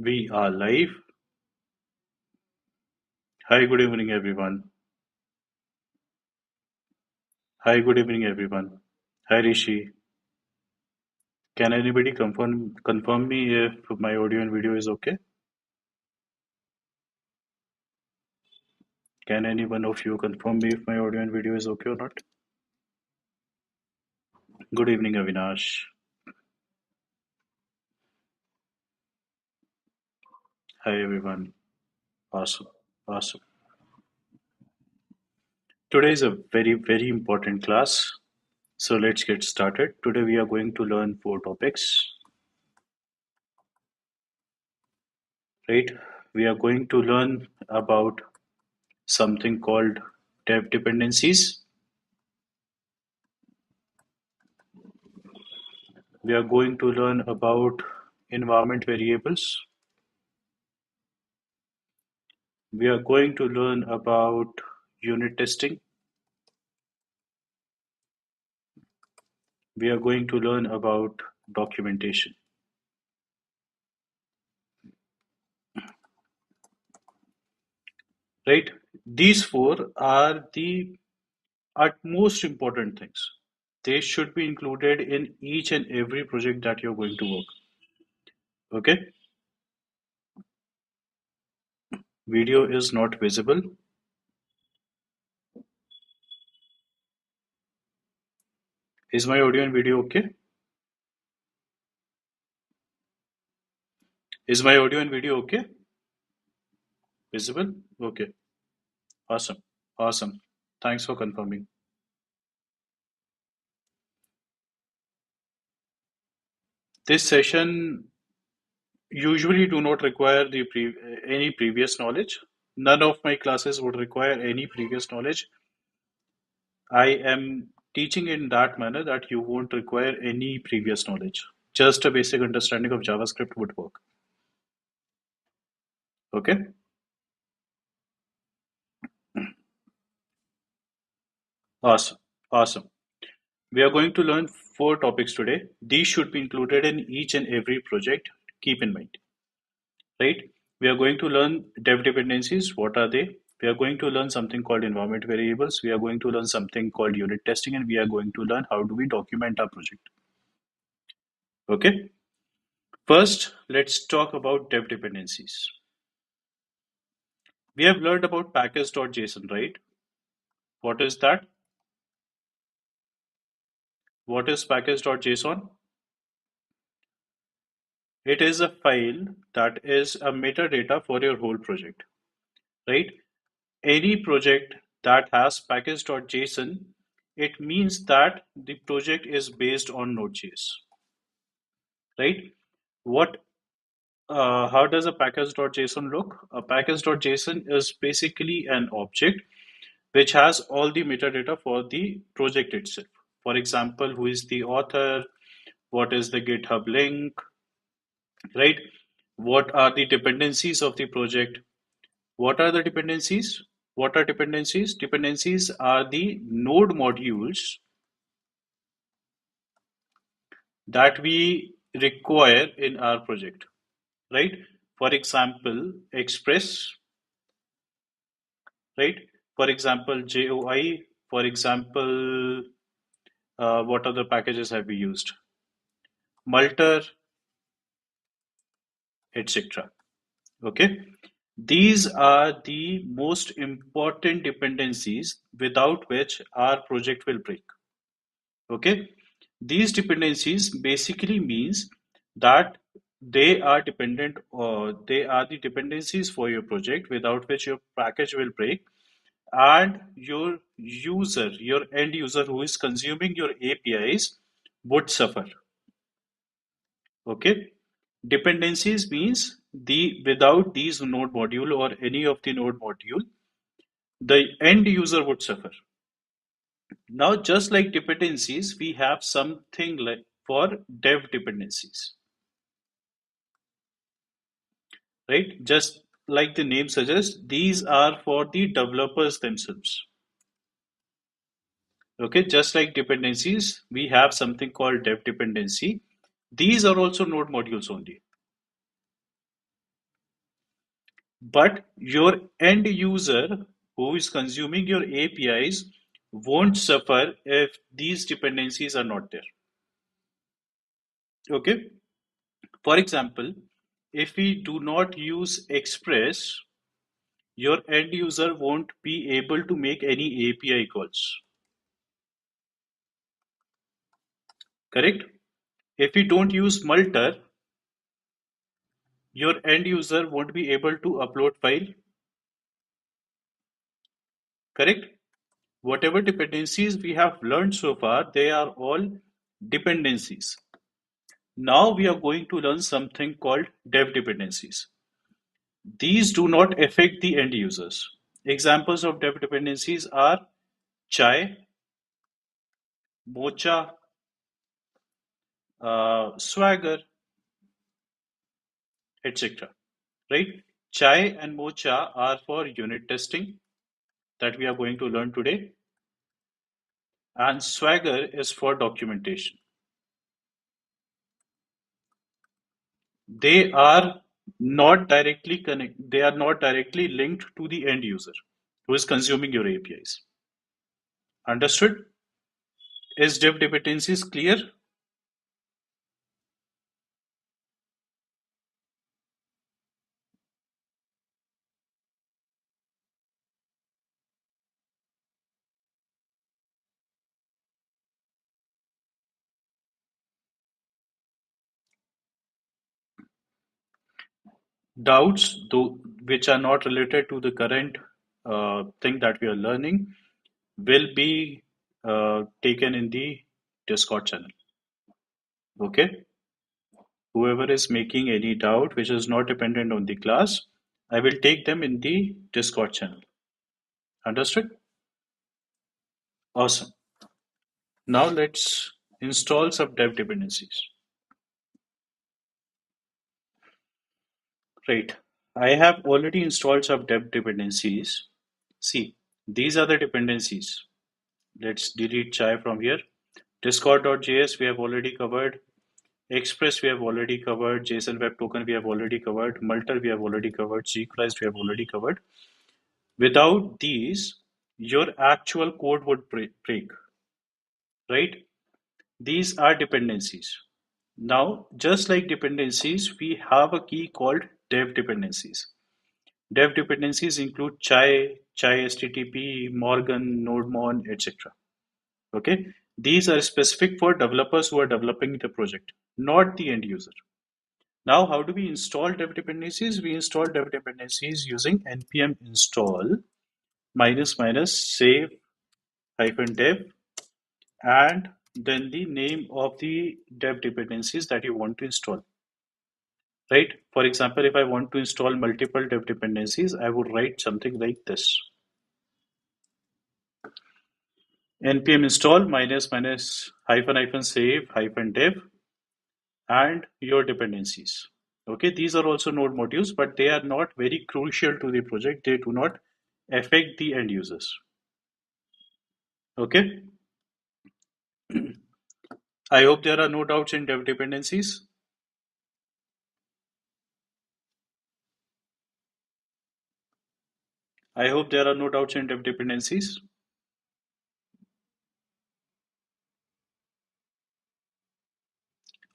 We are live. Hi, good evening, everyone. Hi, good evening, everyone. Hi, Rishi. Can anybody confirm me if my audio and video is okay? Can any one of you confirm me if my audio and video is okay or not? Good evening, Avinash. Hi, everyone. Awesome. Awesome. Today is a very important class. So let's get started. Today we are going to learn four topics, right? We are going to learn about something called dev dependencies. We are going to learn about environment variables. We are going to learn about unit testing. We are going to learn about documentation. Right? These four are the utmost important things. They should be included in each and every project that you're going to work. Okay? Video is not visible. Is my audio and video okay? Is my audio and video okay? Visible? Okay. Awesome. Awesome. Thanks for confirming. This session usually do not require any previous knowledge. None of my classes would require any previous knowledge. I am teaching in that manner that you won't require any previous knowledge. Just a basic understanding of JavaScript would work. Okay? Awesome. Awesome. We are going to learn four topics today. These should be included in each and every project. Keep in mind. Right? We are going to learn dev dependencies. What are they? We are going to learn something called environment variables. We are going to learn something called unit testing, and we are going to learn how do we document our project. Okay. First, let's talk about dev dependencies. We have learned about package.json, right? What is that? What is package.json? It is a file that is a metadata for your whole project, right? Any project that has package.json, it means that the project is based on Node.js, right? What, how does a package.json look? A package.json is basically an object which has all the metadata for the project itself. For example, who is the author, what is the GitHub link, right? What are the dependencies of the project? What are the dependencies? What are dependencies? Dependencies are the node modules that we require in our project, right? For example, Express, right? For example, JOI, for example, what other packages have we used? Multer, etc. Okay. These are the most important dependencies without which our project will break. Okay. These dependencies basically means that they are dependent or they are the dependencies for your project without which your package will break and your user, your end user who is consuming your APIs would suffer. Okay. Dependencies means the without these node module or any of the node module, the end user would suffer. Now, just like dependencies, we have something like for dev dependencies, right? Just like the name suggests, these are for the developers themselves. Okay, just like dependencies, we have something called dev dependency. These are also node modules only. But your end user who is consuming your APIs won't suffer if these dependencies are not there. Okay. For example, if we do not use Express, your end user won't be able to make any API calls. Correct? If we don't use Multer, your end user won't be able to upload file. Correct? Whatever dependencies we have learned so far, they are all dependencies. Now we are going to learn something called dev dependencies. These do not affect the end users. Examples of dev dependencies are chai, mocha, swagger, etc. Right? Chai and mocha are for unit testing that we are going to learn today, and swagger is for documentation. They are they are not directly linked to the end user who is consuming your APIs. Understood? Is dev dependencies clear? Doubts, though, which are not related to the current thing that we are learning, will be taken in the Discord channel. Okay? Whoever is making any doubt which is not dependent on the class, I will take them in the Discord channel. Understood? Awesome. Now let's install some dev dependencies. Right. I have already installed some dev dependencies. See, these are the dependencies. Let's delete chai from here. Discord.js we have already covered. Express we have already covered. JSON Web Token we have already covered. Multer we have already covered. Gchrist we have already covered. Without these, your actual code would break, right? These are dependencies. Now, just like dependencies, we have a key called dev dependencies. Dev dependencies include chai HTTP, Morgan, NodeMon, etc. Okay, these are specific for developers who are developing the project, not the end user. Now, how do we install dev dependencies? We install dev dependencies using npm install minus minus save hyphen dev and then the name of the dev dependencies that you want to install. Right? For example, if I want to install multiple dev dependencies, I would write something like this. npm install minus minus hyphen hyphen save hyphen dev and your dependencies. Okay, these are also node modules, but they are not very crucial to the project. They do not affect the end users. Okay, I hope there are no doubts in dev dependencies. I hope there are no doubts in dev dependencies.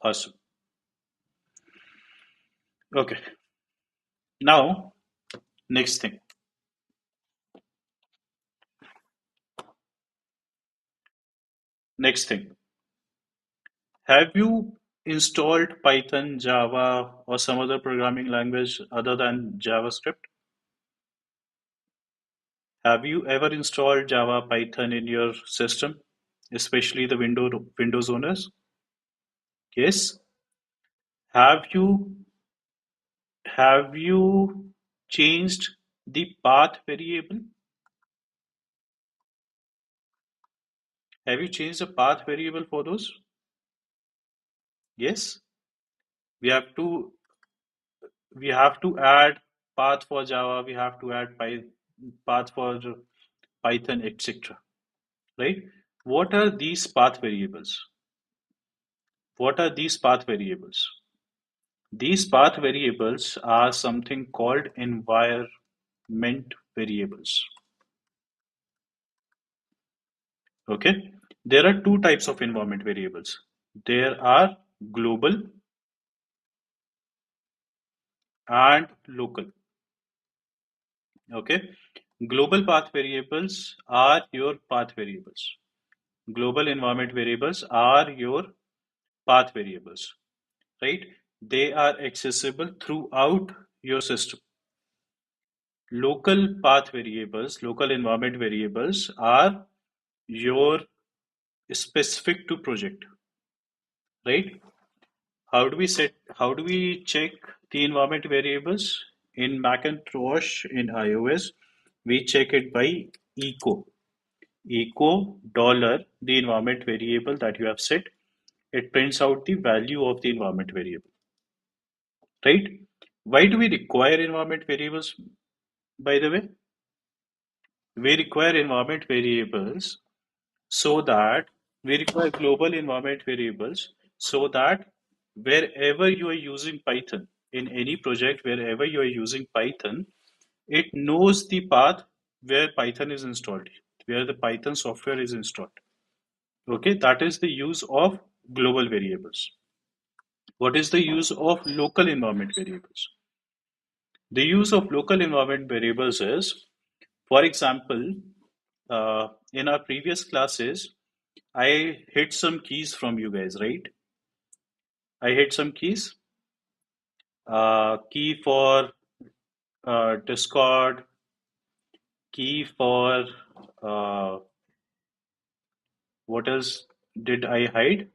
Awesome. Okay, now next thing. Next thing. Have you installed Python, Java, or some other programming language other than JavaScript? Have you ever installed Java, Python in your system, especially the Windows owners? Yes. Have you changed the path variable? Have you changed the path variable for those? Yes. We have to we have to add path for Java. We have to add path for Python, etc. Right? What are these path variables? What are these path variables? These path variables are something called environment variables. Okay, there are two types of environment variables. There are global and local. Okay, global path variables are your path variables. Global environment variables are your path variables, right? They are accessible throughout your system. Local path variables, local environment variables are your specific to project, right? How do we check the environment variables? In Macintosh, in iOS, we check it by echo. Echo dollar, the environment variable that you have set, it prints out the value of the environment variable, right? Why do we require environment variables, by the way? We require environment variables so that we require global environment variables so that wherever you are using Python, in any project, wherever you are using Python, it knows the path where Python is installed, where the Python software is installed. Okay, that is the use of global variables. What is the use of local environment variables? The use of local environment variables is, for example, in our previous classes, I hid some keys from you guys, right? I hid some keys. Key for Discord, key for uh, what else did I hide?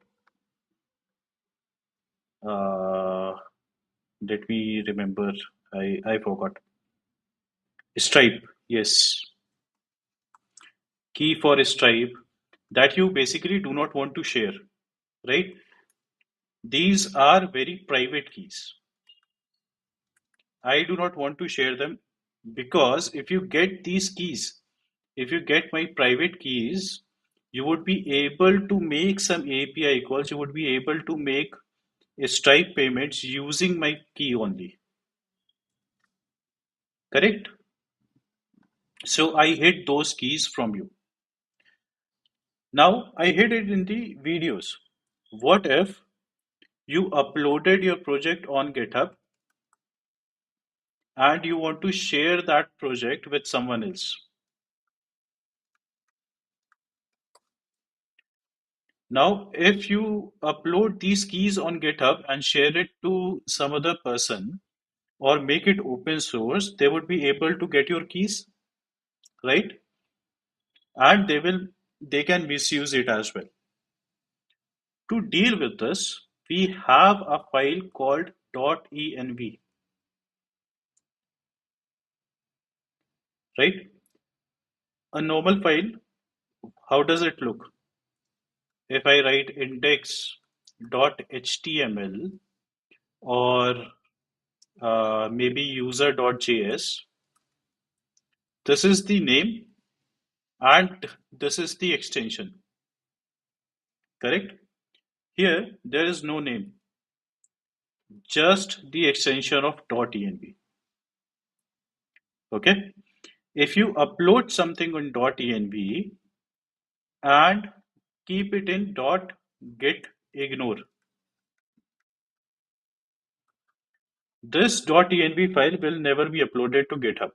Uh, Let me remember. I forgot. Stripe, yes. Key for Stripe that you basically do not want to share, right? These are very private keys. I do not want to share them because if you get these keys, if you get my private keys, you would be able to make some API calls, you would be able to make Stripe payments using my key only. Correct? So I hid those keys from you. Now I hid it in the videos. What if you uploaded your project on GitHub and you want to share that project with someone else? Now, if you upload these keys on GitHub and share it to some other person or make it open source, they would be able to get your keys, right? And they can misuse it as well. To deal with this, we have a file called .env, right? A normal file, how does it look? If I write index.html or maybe user.js, this is the name and this is the extension, correct? Here, there is no name, just the extension of .env. Okay? If you upload something on .env and keep it in .getignore, this .env file will never be uploaded to GitHub.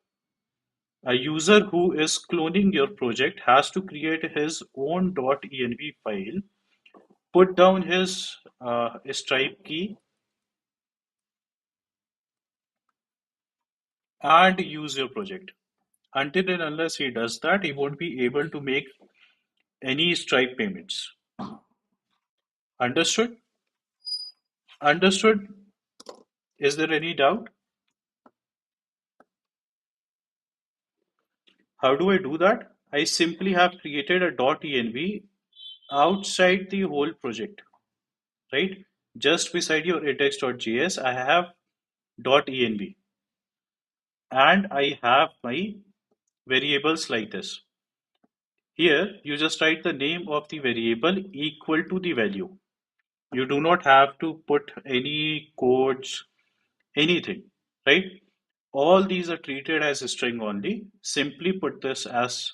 A user who is cloning your project has to create his own .env file, put down his Stripe key, and use your project. Until and unless he does that, he won't be able to make any Stripe payments. Understood? Understood? Is there any doubt? How do I do that? I simply have created a .env outside the whole project, right? Just beside your index.js, I have .env and I have my variables like this. Here, you just write the name of the variable equal to the value. You do not have to put any codes. anything, right? All these are treated as a string only. Simply put this as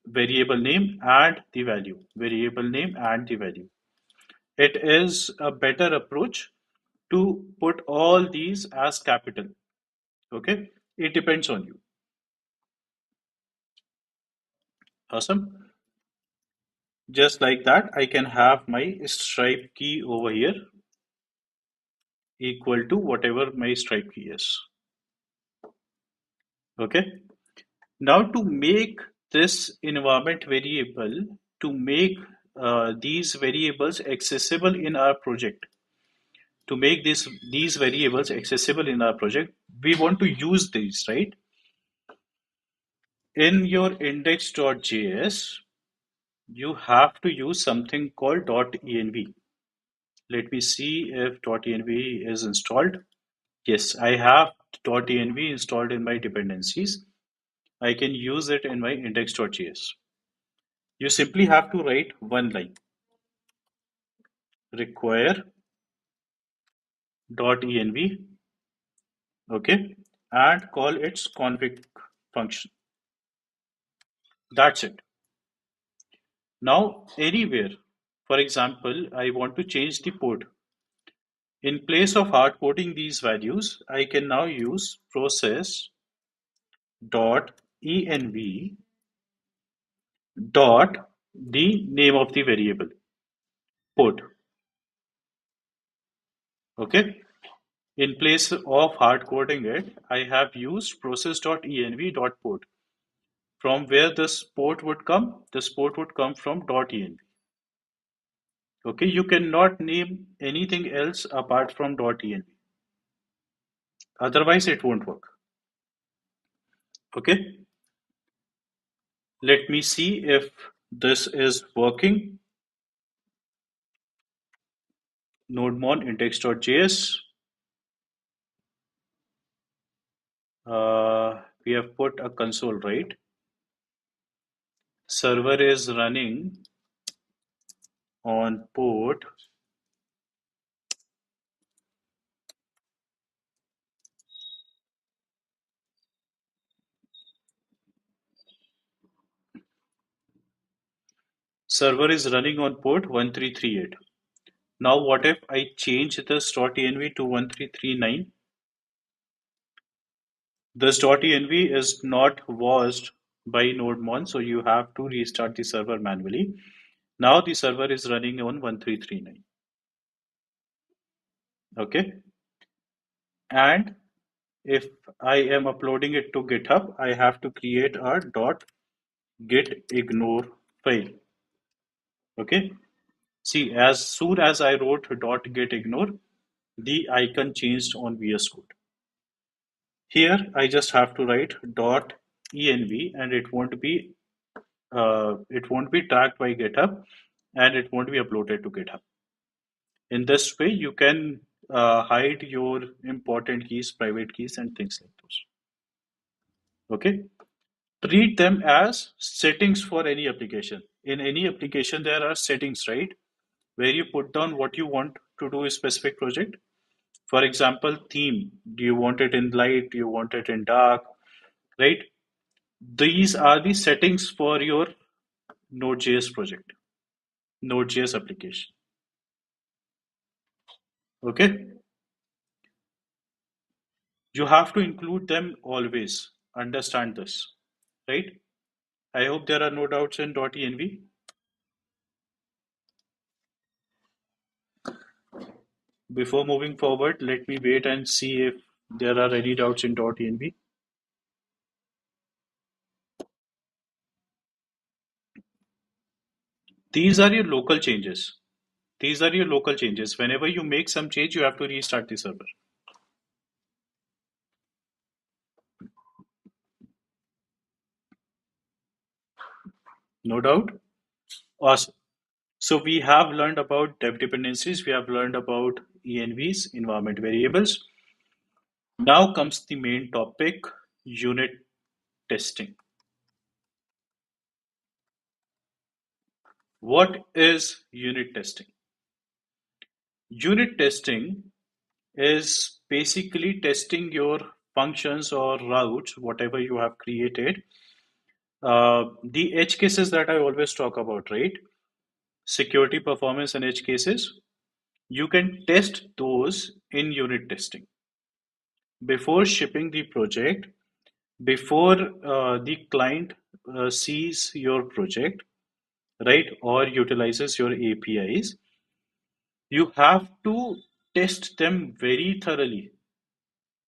variable name and the value. Variable name and the value. It is a better approach to put all these as capital. Okay? It depends on you. Awesome. Just like that, I can have my stripe key over here equal to whatever my stripe key is. Okay. Now to make this environment variable, to make these variables accessible in our project, to make these variables accessible in our project, we want to use these, right? In your index.js, you have to use something called .env. Let me see if .env is installed. Yes, I have .env installed in my dependencies. I can use it in my index.js. You simply have to write one line, require .env, okay, and call its config function. That's it. Now, anywhere, for example, I want to change the port. In place of hard coding these values, I can now use process dot env dot the name of the variable port. Okay. In place of hard coding it, I have used process.env.port. From where this port would come? This port would come from .env. Okay, you cannot name anything else apart from .env. Otherwise, it won't work. Okay, let me see if this is working. Nodemon index.js. We have put a console, right? Server is running on port. Server is running on port 1338. Now what if I change this .env to 1339? This .env is not washed by nodemon, so you have to restart the server manually. Now the server is running on 1339. Okay, and if I am uploading it to GitHub, I have to create a .gitignore file. Okay, see, as soon as I wrote .gitignore, the icon changed on VS Code. Here, I just have to write .env, and it won't be tracked by GitHub, and it won't be uploaded to GitHub. In this way, you can hide your important keys, private keys, and things like those. Okay. Treat them as settings for any application. In any application, there are settings, right? Where you put down what you want to do a specific project. For example, theme. Do you want it in light? Do you want it in dark? Right? These are the settings for your Node.js project, Node.js application. Okay? You have to include them always. Understand this, right? I hope there are no doubts in .env. Before moving forward, let me wait and see if there are any doubts in .env. These are your local changes. These are your local changes. Whenever you make some change, you have to restart the server. No doubt? Awesome. So we have learned about dev dependencies. We have learned about envs, environment variables. Now comes the main topic, unit testing. What is unit testing? Unit testing is basically testing your functions or routes, whatever you have created. The edge cases that I always talk about, right? Security, performance, and edge cases. You can test those in unit testing before shipping the project, before the client sees your project, right, or utilizes your APIs. You have to test them very thoroughly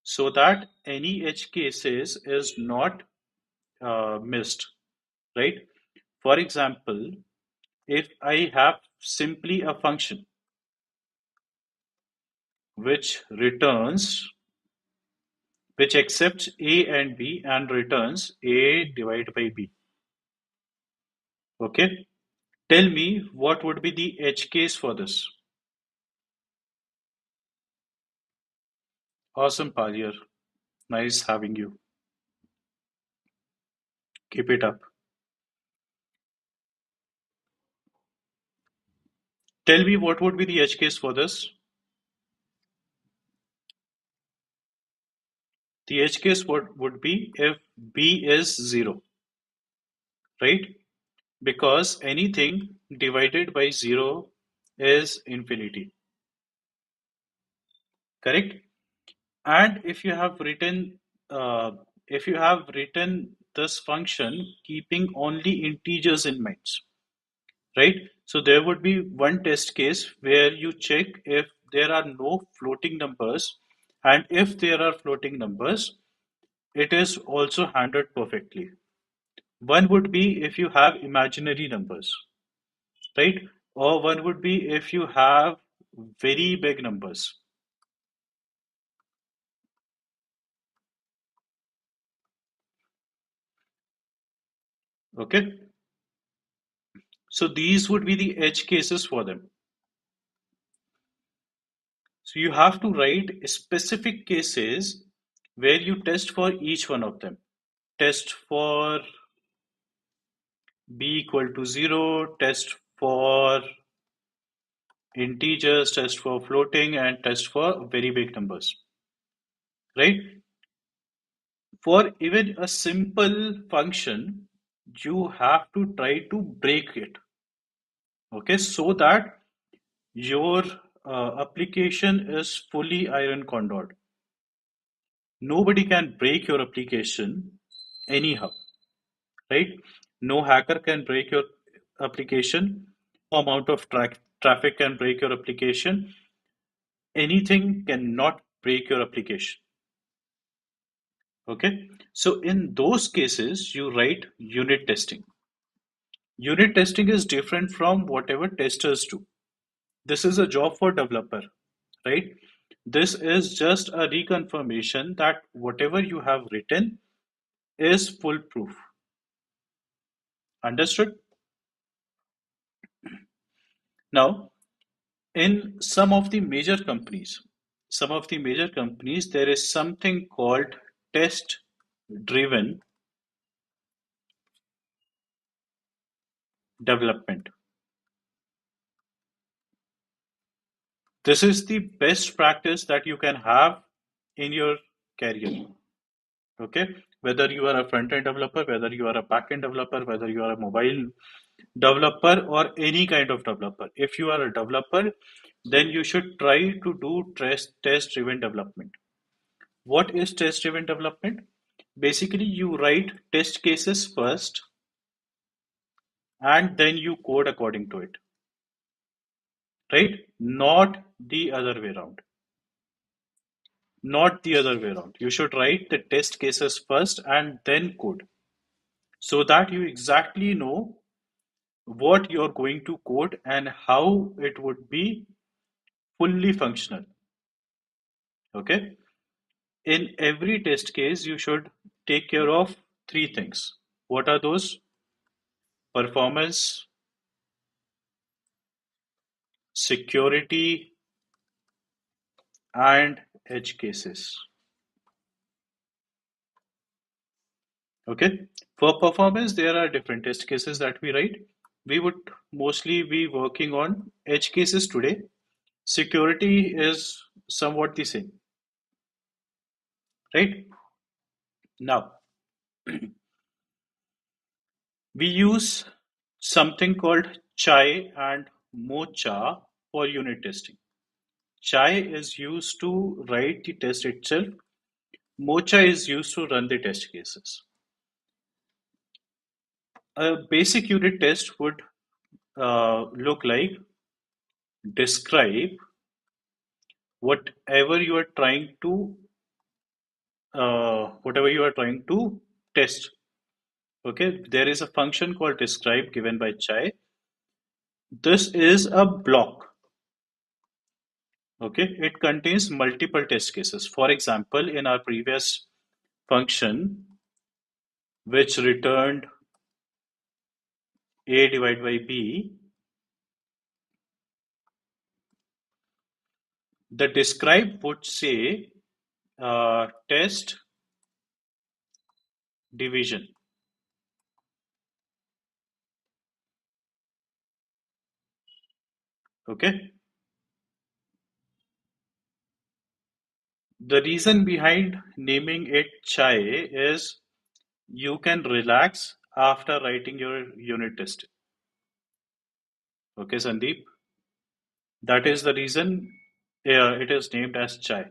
so that any edge cases is not missed, right? For example, if I have simply a function which returns, which accepts A and B and returns A divided by B, okay? Tell me what would be the edge case for this. Awesome, Padir. Nice having you. Keep it up. Tell me what would be the edge case for this. The edge case would be if B is 0, right? Because anything divided by 0 is infinity, correct? And if you have written this function keeping only integers in mind, right? So there would be one test case where you check if there are no floating numbers, and if there are floating numbers, it is also handled perfectly. One would be if you have imaginary numbers, right? Or one would be if you have very big numbers. Okay, so these would be the edge cases for them. So you have to write specific cases where you test for each one of them. Test for b equal to 0, test for integers, test for floating, and test for very big numbers. Right? For even a simple function, you have to try to break it. Okay, so that your application is fully iron condor. Nobody can break your application anyhow, right? No hacker can break your application. No amount of traffic can break your application. Anything cannot break your application. Okay, so in those cases, you write unit testing. Unit testing is different from whatever testers do. This is a job for developer, right? This is just a reconfirmation that whatever you have written is foolproof. Understood? Now, in some of the major companies, there is something called test driven development. This is the best practice that you can have in your career. Okay, whether you are a front end developer, whether you are a back end developer, whether you are a mobile developer, or any kind of developer, if you are a developer, then you should try to do test driven development. What is test driven development? Basically, you write test cases first and then you code according to it, right? Not the other way around. Not the other way around. You should write the test cases first and then code so that you exactly know what you're going to code and how it would be fully functional. Okay. In every test case, you should take care of three things. What are those? Performance, security, and edge cases. Okay. For performance, there are different test cases that we write. We would mostly be working on edge cases today. Security is somewhat the same. right? Now, we use something called chai and mocha for unit testing. Chai is used to write the test itself. Mocha is used to run the test cases. A basic unit test would look like describe whatever you are trying to whatever you are trying to test. Okay, there is a function called describe given by Chai. This is a block. Okay, it contains multiple test cases. For example, in our previous function, which returned a divided by b, the describe would say test division. Okay, the reason behind naming it Chai is you can relax after writing your unit test. Okay, Sandeep, that is the reason it is named as Chai.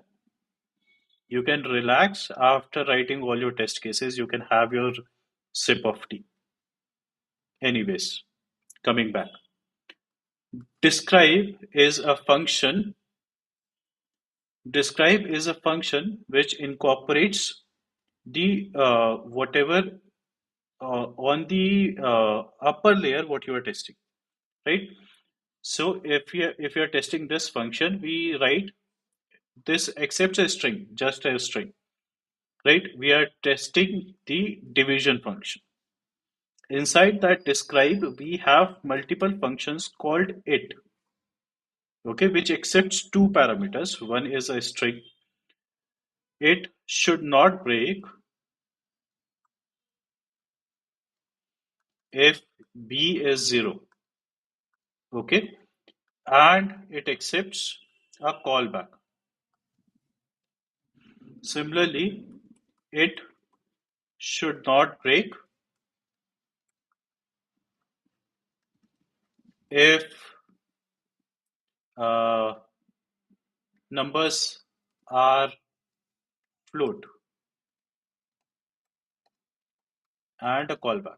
You can relax after writing all your test cases. You can have your sip of tea. Anyways, coming back. Describe is a function. Describe is a function which incorporates the whatever on the upper layer what you are testing, right? So if you're testing this function, we write this accepts a string, just a string, right? We are testing the division function. Inside that describe, we have multiple functions called it, okay, which accepts two parameters. One is a string. It should not break if b is 0, okay, and it accepts a callback. Similarly, it should not break if uh, numbers are float and a callback.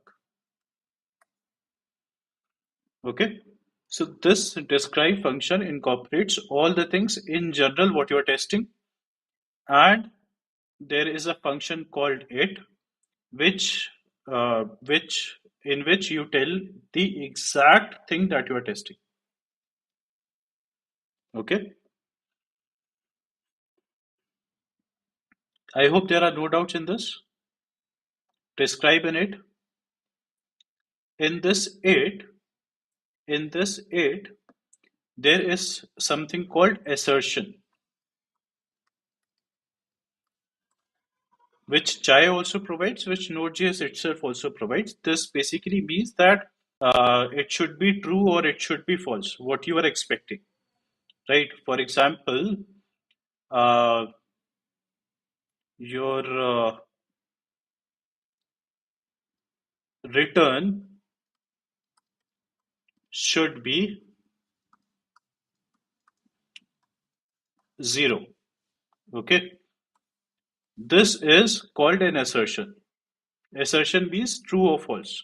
Okay, so this describe function incorporates all the things in general what you are testing, and there is a function called it, which in which you tell the exact thing that you are testing. Okay, I hope there are no doubts in this. Describe in it. In this it, in this it, there is something called assertion, which Chai also provides, which Node.js itself also provides. This basically means that it should be true or it should be false, what you are expecting, right? For example, uh, your return should be 0. Okay, this is called an assertion. Assertion means true or false.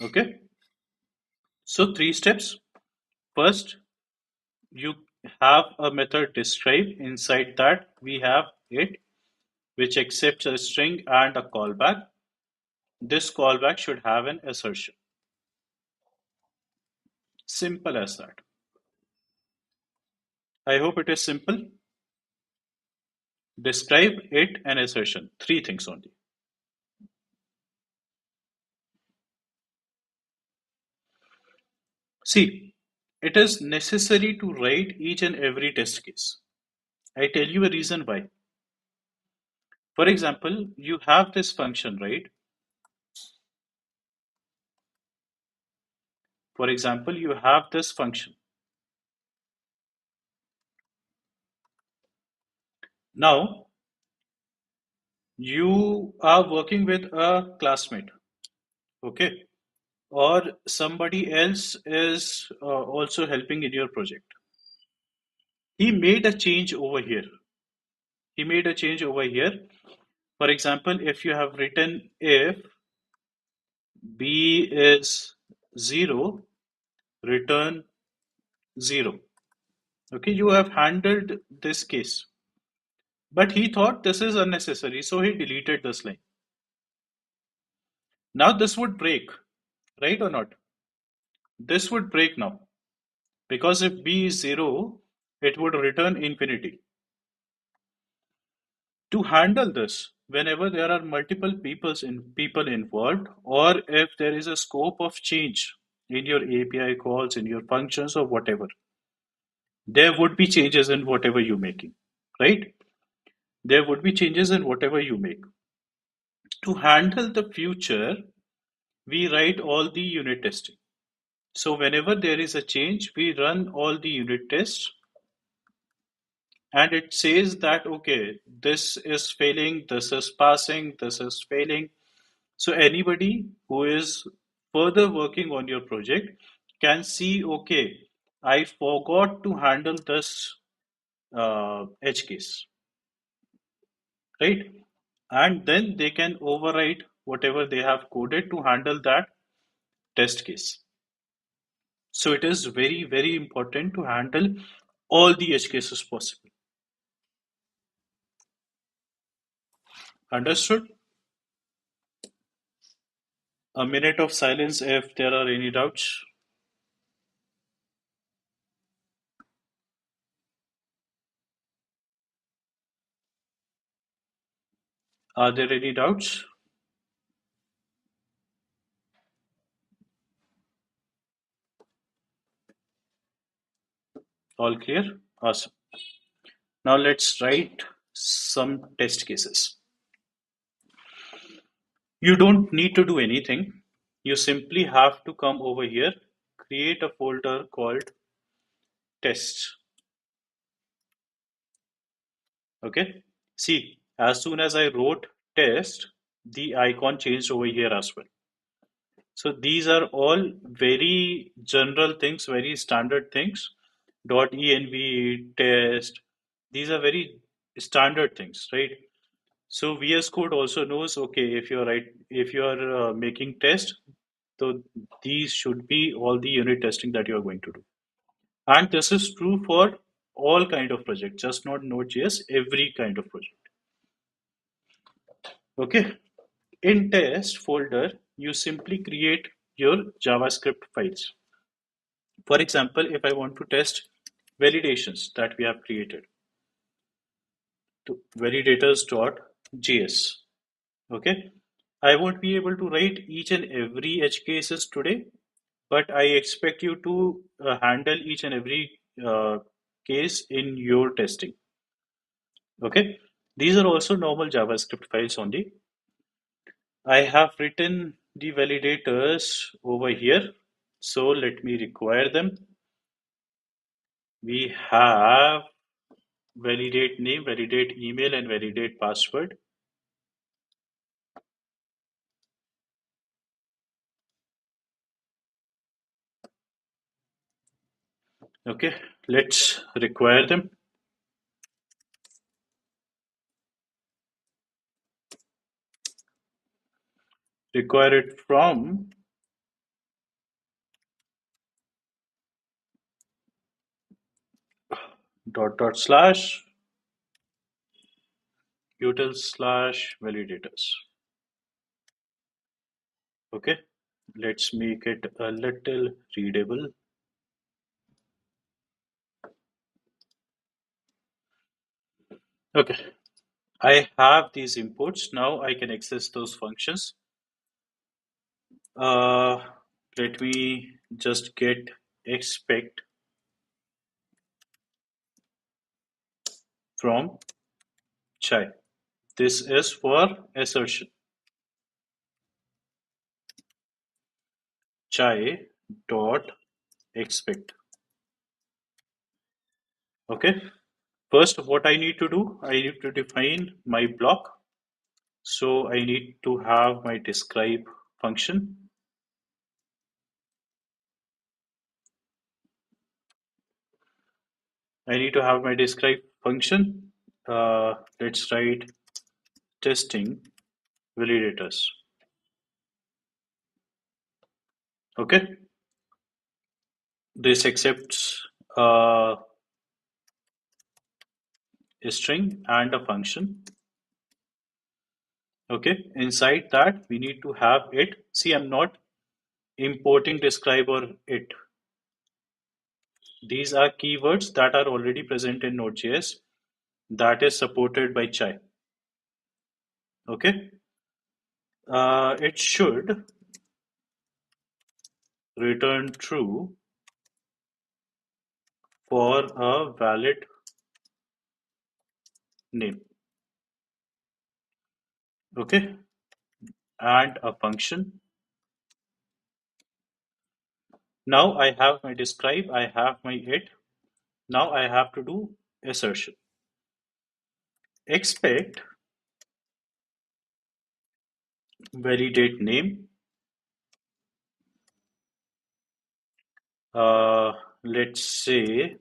Okay, so three steps. First, you have a method describe. Inside that, we have it, which accepts a string and a callback. This callback should have an assertion. Simple as that. I hope it is simple. Describe it and assertion. Three things only. See, it is necessary to write each and every test case. I tell you a reason why. For example, you have this function, right? For example, you have this function. Now, you are working with a classmate, okay? Or somebody else is also helping in your project. He made a change over here. He made a change over here. For example, if you have written if b is 0, return 0. Okay, you have handled this case. But he thought this is unnecessary, so he deleted this line. Now this would break, right or not? This would break now. Because if b is 0, it would return infinity. To handle this, whenever there are multiple people involved, or if there is a scope of change in your API calls, in your functions, or whatever, there would be changes in whatever you're making, right? There would be changes in whatever you make. To handle the future, we write all the unit testing. So whenever there is a change, we run all the unit tests and it says that, okay, this is failing, this is passing, this is failing. So anybody who is further working on your project can see, okay, I forgot to handle this edge case, right? And then they can overwrite whatever they have coded to handle that test case. So it is very, very important to handle all the edge cases possible. Understood? A minute of silence if there are any doubts. Are there any doubts? All clear? Awesome. Now let's write some test cases. You don't need to do anything. You simply have to come over here, create a folder called tests. Okay. See, as soon as I wrote test, the icon changed over here as well. So these are all very general things, very standard things. .env, test, these are very standard things, right? So VS Code also knows, okay, if you are making test, so these should be all the unit testing that you are going to do. And this is true for all kind of project, just not Node.js, every kind of project. Okay. In test folder, you simply create your JavaScript files. For example, if I want to test validations that we have created, to validators.js. Okay. I won't be able to write each and every edge cases today, but I expect you to handle each and every case in your testing. Okay. These are also normal JavaScript files only. I have written the validators over here. So let me require them. We have validate name, validate email, and validate password. Okay, let's require them. Require it from // util / validators. Okay, let's make it a little readable. Okay, I have these imports. Now I can access those functions. Uh, Let me just get expect from chai. This is for assertion. Chai dot expect. Okay. First, what I need to do, I need to define my block. So I need to have my describe function. I need to have my describe function. Let's write testing validators. Okay. This accepts a string and a function. Okay. Inside that, we need to have it. See, I'm not importing describe or it. These are keywords that are already present in Node.js that is supported by Chai. Okay. It should return true for a valid name. Okay. And a function. Now I have my describe, I have my it. Now I have to do assertion. Expect validate name. Let's say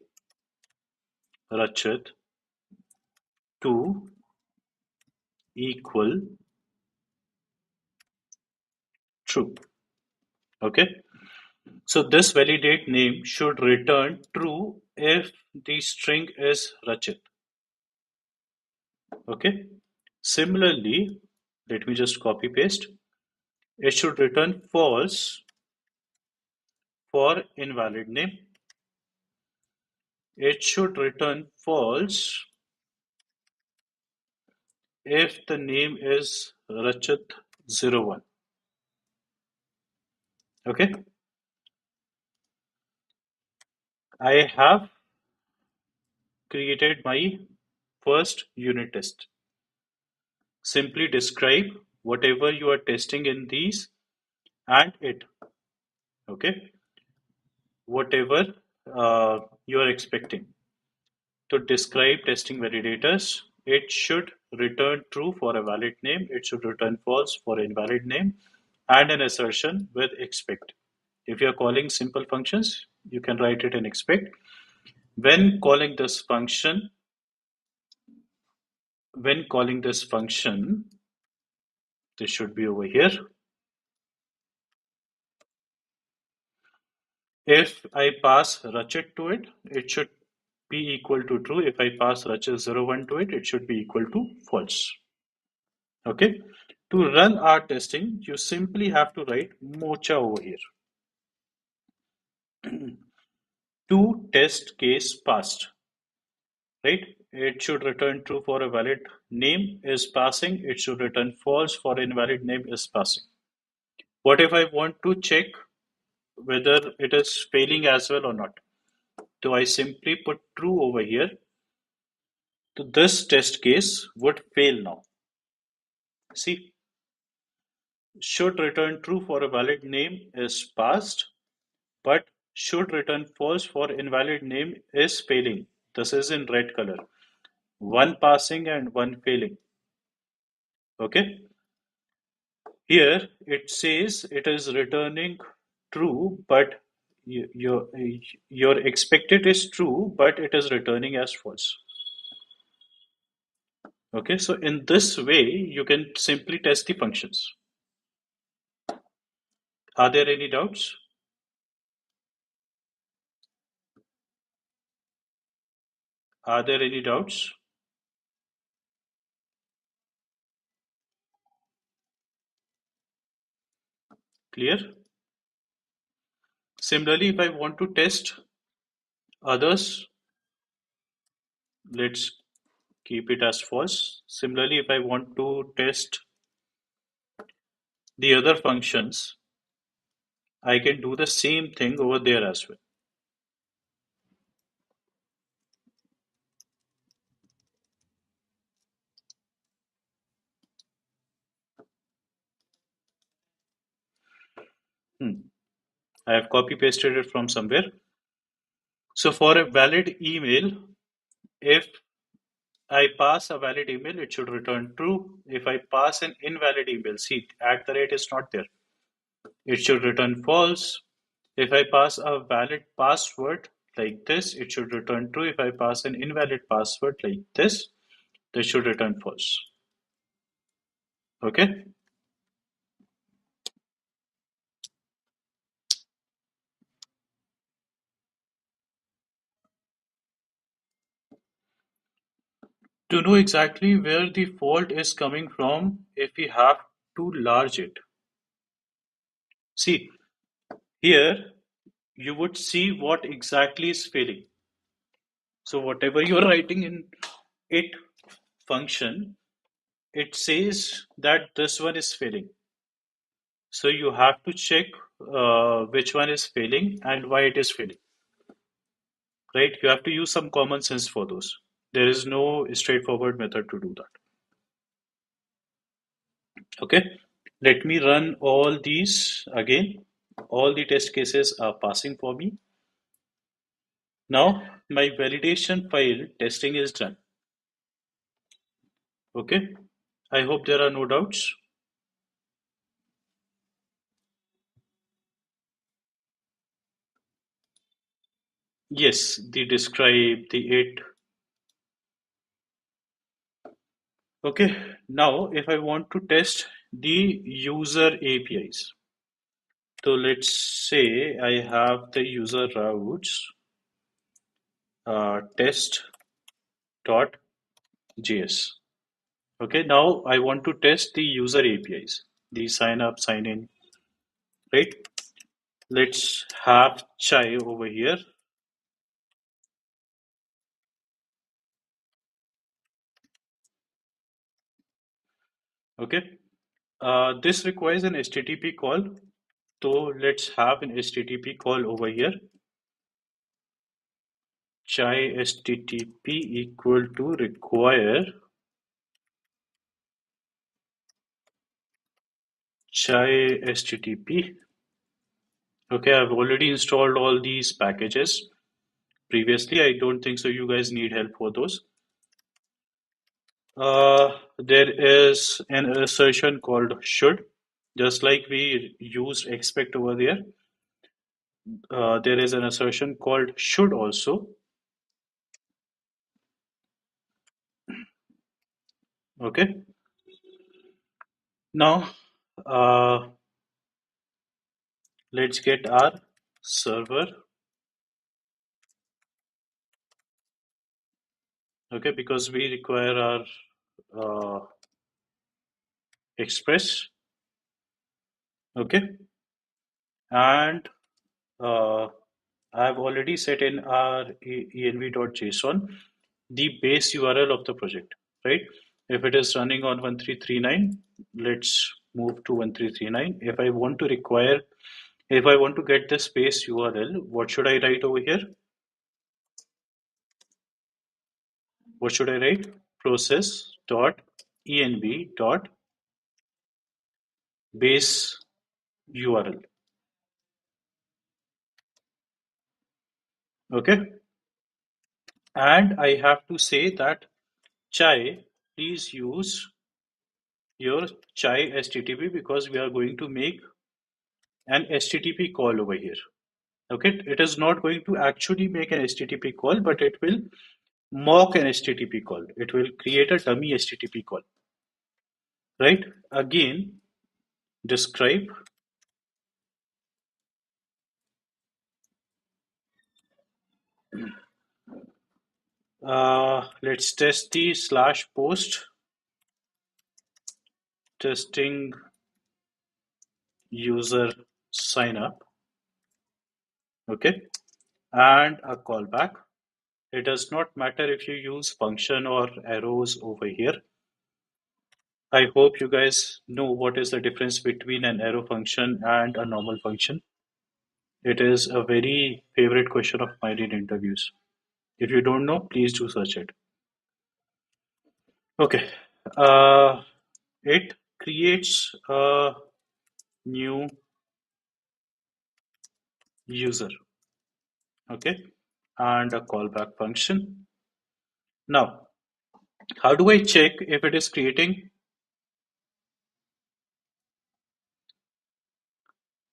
Rachit to equal true. Okay. So this validate name should return true if the string is Rachit. Okay. Similarly, let me just copy paste. It should return false for invalid name. It should return false if the name is Rachit01. Okay. I have created my first unit test. Simply describe whatever you are testing in these and it. Okay. Whatever you are expecting. To describe testing validators, it should return true for a valid name, it should return false for invalid name, and an assertion with expect. If you are calling simple functions, you can write it in expect. When calling this function, when calling this function, this should be over here. If I pass Rachit to it, it should be equal to true. If I pass Rachit01 to it, it should be equal to false. Okay. To run our testing, you simply have to write mocha over here. To test case passed, right? It should return true for a valid name is passing. It should return false for invalid name is passing. What if I want to check whether it is failing as well or not? So I simply put true over here. So this test case would fail now. See, should return true for a valid name is passed, but should return false for invalid name is failing. This is in red color. One passing and one failing. Okay. Here it says it is returning true, but your expected is true, but it is returning as false. Okay, so in this way, you can simply test the functions. Are there any doubts? Are there any doubts? Clear? Similarly, if I want to test others, let's keep it as false. Similarly, if I want to test the other functions, I can do the same thing over there as well. I have copy pasted it from somewhere. So for a valid email, if I pass a valid email, it should return true. If I pass an invalid email, see, at the rate is not there. It should return false. If I pass a valid password like this, it should return true. If I pass an invalid password like this should return false. Okay? To know exactly where the fault is coming from, if we have to large it. See, here you would see what exactly is failing. So whatever you're writing in it function, it says that this one is failing. So you have to check which one is failing and why it is failing, right? You have to use some common sense for those. There is no straightforward method to do that. Okay, let me run all these again. All the test cases are passing for me. Now my validation file testing is done. Okay, I hope there are no doubts. Yes, the describe, the it. Okay, now if I want to test the user APIs, so let's say I have the user routes test.js. Okay, now I want to test the user APIs, the sign up, sign in, right? Let's have chai over here. Okay, this requires an HTTP call. So let's have an HTTP call over here. Chai HTTP equal to require chai HTTP. Okay, I've already installed all these packages previously. I don't think so. You guys need help for those. There is an assertion called should. Just like we used expect over there, there is an assertion called should also. Okay. Now, uh, let's get our server. Okay, because we require our express. Okay, and uh, I've already set in our env.json the base URL of the project, right? If it is running on 1339, let's move to 1339. If I want to get the base URL, what should I write over here? What should I write? Process.env dot base URL. Okay, and I have to say that chai, please use your chai HTTP because we are going to make an HTTP call over here. Okay, it is not going to actually make an HTTP call, but it will mock an HTTP call. It will create a dummy HTTP call, right? Again, describe. Let's test the slash post testing user sign up. Okay, and a callback. It does not matter if you use function or arrows over here. I hope you guys know what is the difference between an arrow function and a normal function. It is a very favorite question of mine in interviews. If you don't know, please do search it. Okay. Uh, it creates a new user. Okay. And a callback function. Now, How do I check if it is creating?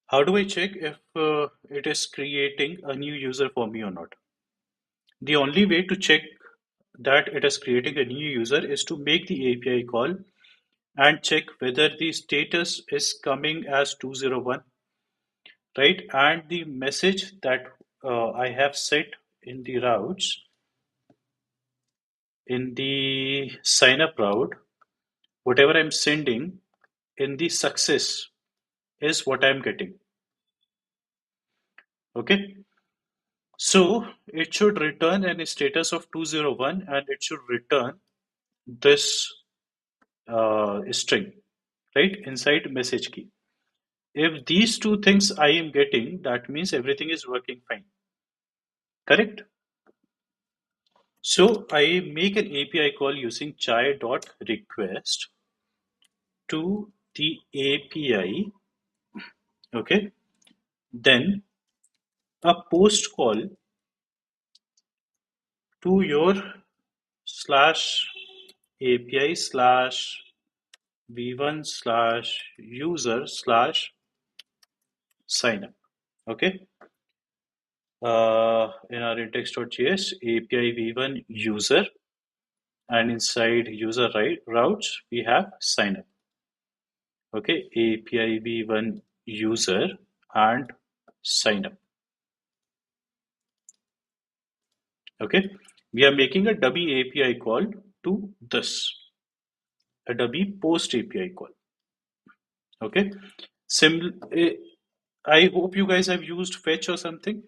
How do I check if it is creating a new user for me or not? The only way to check that it is creating a new user is to make the API call and check whether the status is coming as 201, right? And the message that I have set in the routes, in the sign up route, whatever I'm sending in the success is what I'm getting. Okay. So it should return a status of 201 and it should return this string, right, inside message key. If these two things I am getting, that means everything is working fine. Correct? So I make an API call using chai.request to the API, okay? Then a post call to your slash API slash v1 slash user slash sign up, okay? In our index.js, API v1 user, and inside user routes, we have sign up. Okay, API v1 user and sign up. Okay, we are making a dummy API call to this, a dummy post API call. Okay, I hope you guys have used fetch or something.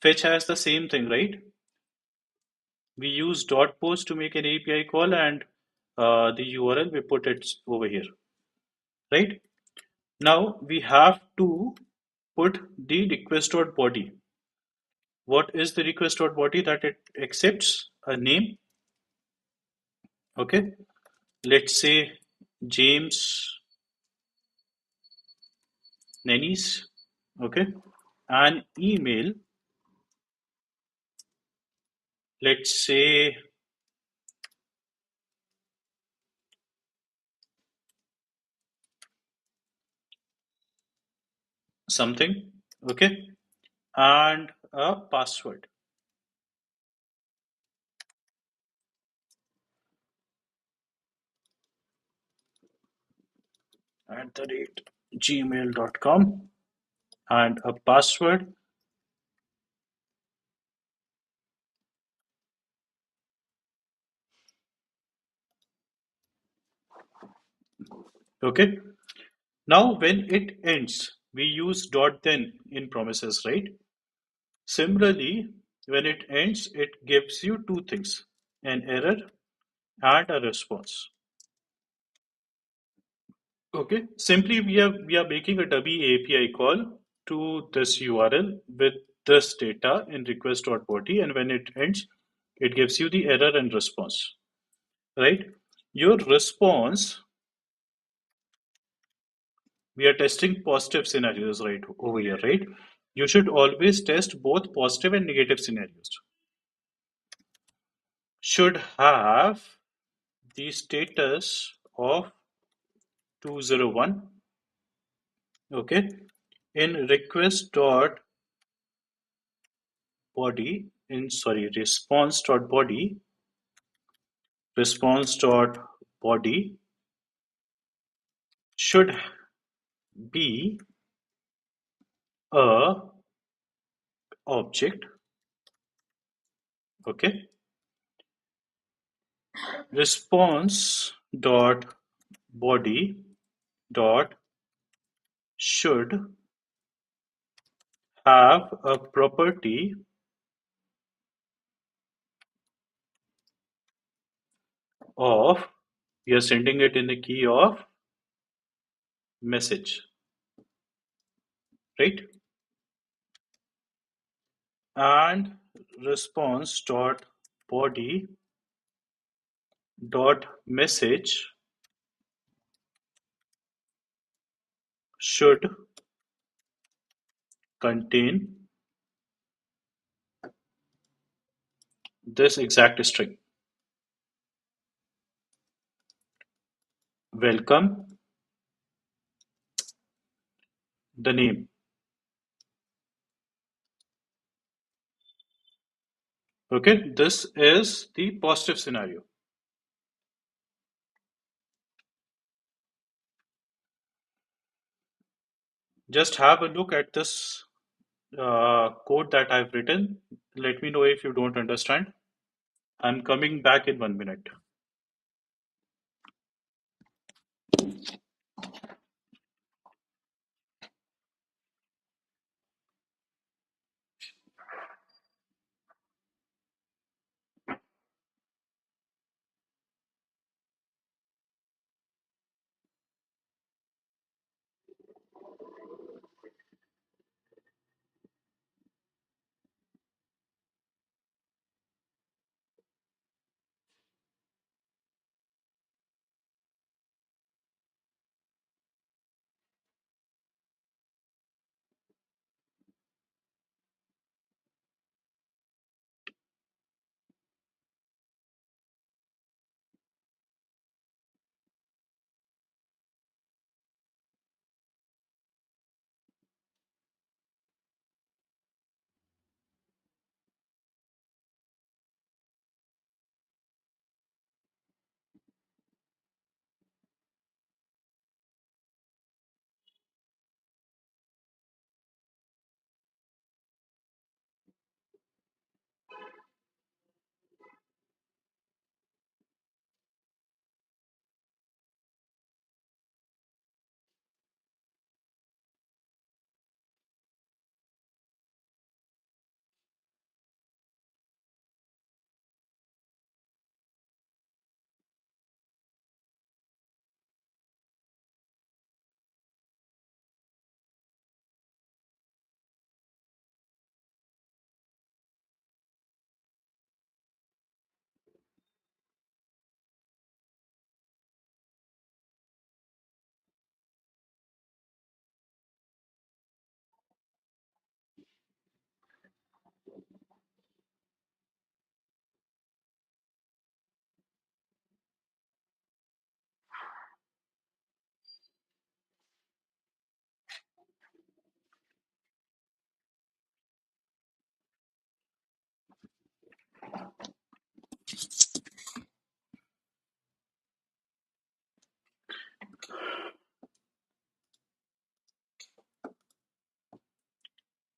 Fetch has the same thing, right? We use dot post to make an API call, and the URL we put it over here, right? Now we have to put the request.body. What is the request.body? That it accepts a name. Okay, let's say James Nennies. Okay, an email. Let's say something. Okay, and a password at the rate gmail.com and a password. Okay, now when it ends, we use dot then in promises, right? Similarly, when it ends, it gives you two things, an error and a response. Okay, simply we are making a dummy API call to this URL with this data in request.body, and when it ends, it gives you the error and response, right? Your response, we are testing positive scenarios right over here, right? You should always test both positive and negative scenarios. Should have the status of 201, okay, in request dot body, in sorry response dot body should be a object, okay. Response dot body dot should have a property of, we are sending it in the key of message, right? And response dot body dot message should contain this exact string. welcome, the name. Okay, this is the positive scenario. Just have a look at this code that I've written. Let me know if you don't understand. I'm coming back in 1 minute.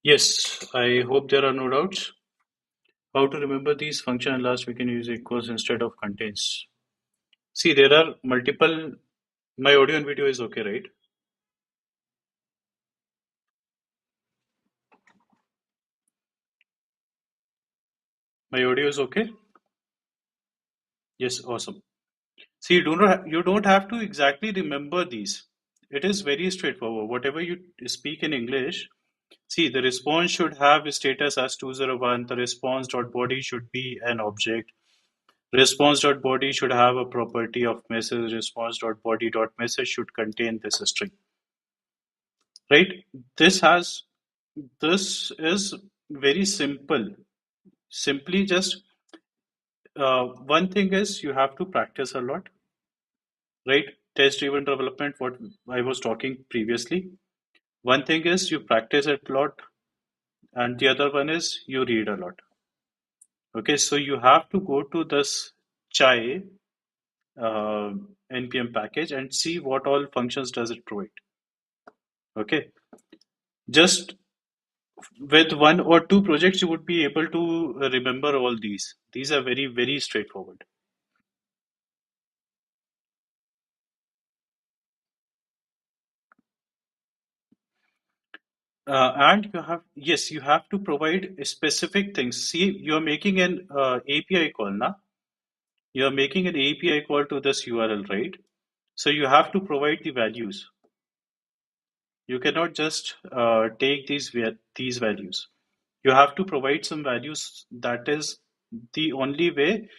Yes, I hope there are no doubts. How to remember these function and last we can use equals instead of contains. See, there are multiple. My audio and video is okay, right? My audio is okay? Yes, awesome. See, you don't have to exactly remember these. It is very straightforward. Whatever you speak in English, see, the response should have a status as 201. The response.body should be an object. Response.body should have a property of message. Response.body.message should contain this string. Right? This has this is very simple. Simply just one thing is you have to practice a lot, right? Test driven development, what I was talking previously. One thing is you practice it a lot, and the other one is you read a lot. Okay, so you have to go to this chai uh, npm package and see what all functions does it provide. Okay, just with one or two projects you would be able to remember all these. These are very, very straightforward. And you have, yes, you have to provide specific things. See, you're making an API call now. You're making an API call to this URL, right? So you have to provide the values. You cannot just take these values. You have to provide some values. That is the only way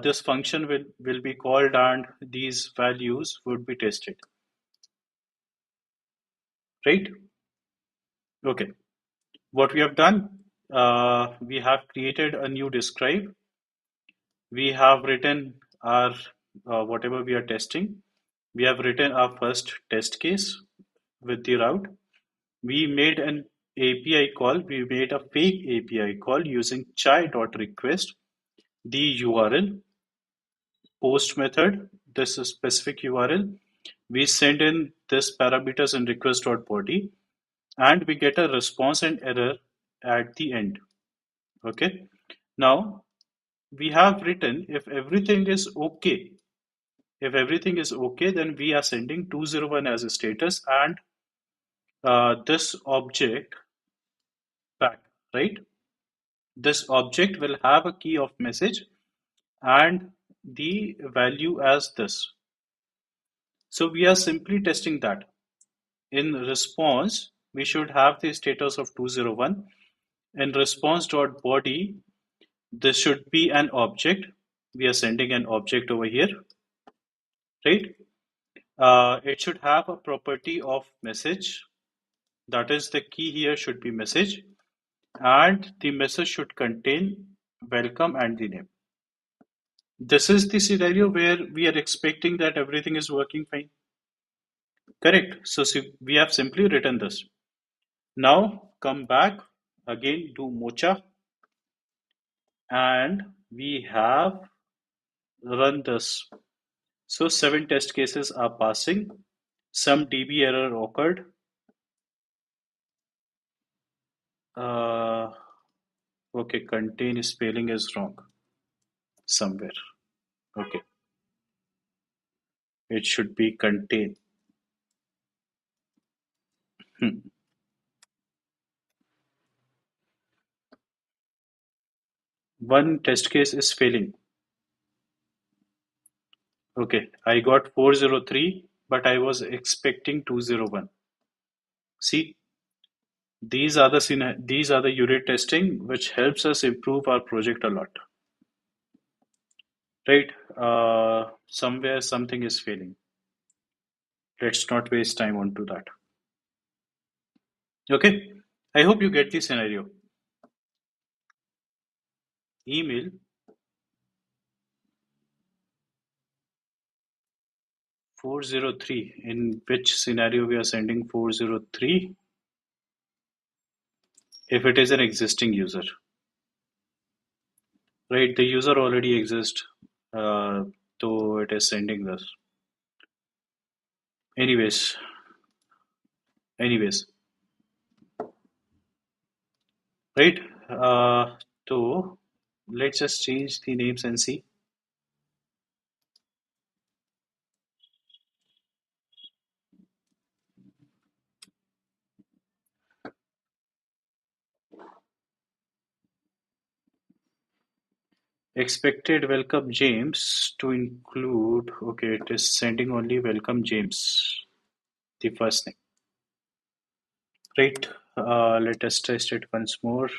this function will be called and these values would be tested, right? Okay. What we have done, we have created a new describe. We have written our whatever we are testing. We have written our first test case with the route. We made an API call. We made a fake API call using chai.request, the URL, post method, this is specific URL. We send in this parameters in request.body and we get a response and error at the end. Okay. Now we have written if everything is okay. If everything is okay, then we are sending 201 as a status and this object back, right? This object will have a key of message and the value as this. So we are simply testing that. In response, we should have the status of 201. In response.body, this should be an object. We are sending an object over here, right? It should have a property of message. That is, the key here should be message, and the message should contain welcome and the name. This is the scenario where we are expecting that everything is working fine. Correct. So we have simply written this. Now come back again, do mocha, and we have run this. So 7 test cases are passing. Some DB error occurred. Uh, okay, contain spelling is wrong somewhere. Okay, it should be contain. Hmm. One test case is failing. Okay, I got 403, but I was expecting 201. See, these are the unit testing which helps us improve our project a lot. Right? Somewhere something is failing. Let's not waste time onto that. Okay? I hope you get the scenario. Email 403. In which scenario we are sending 403? If it is an existing user. Right? The user already exists. So it is sending this. Anyways, anyways, right? So let's just change the names and see. Expected welcome James to include, okay, it is sending only welcome James, the first name. Right, let us test it once more.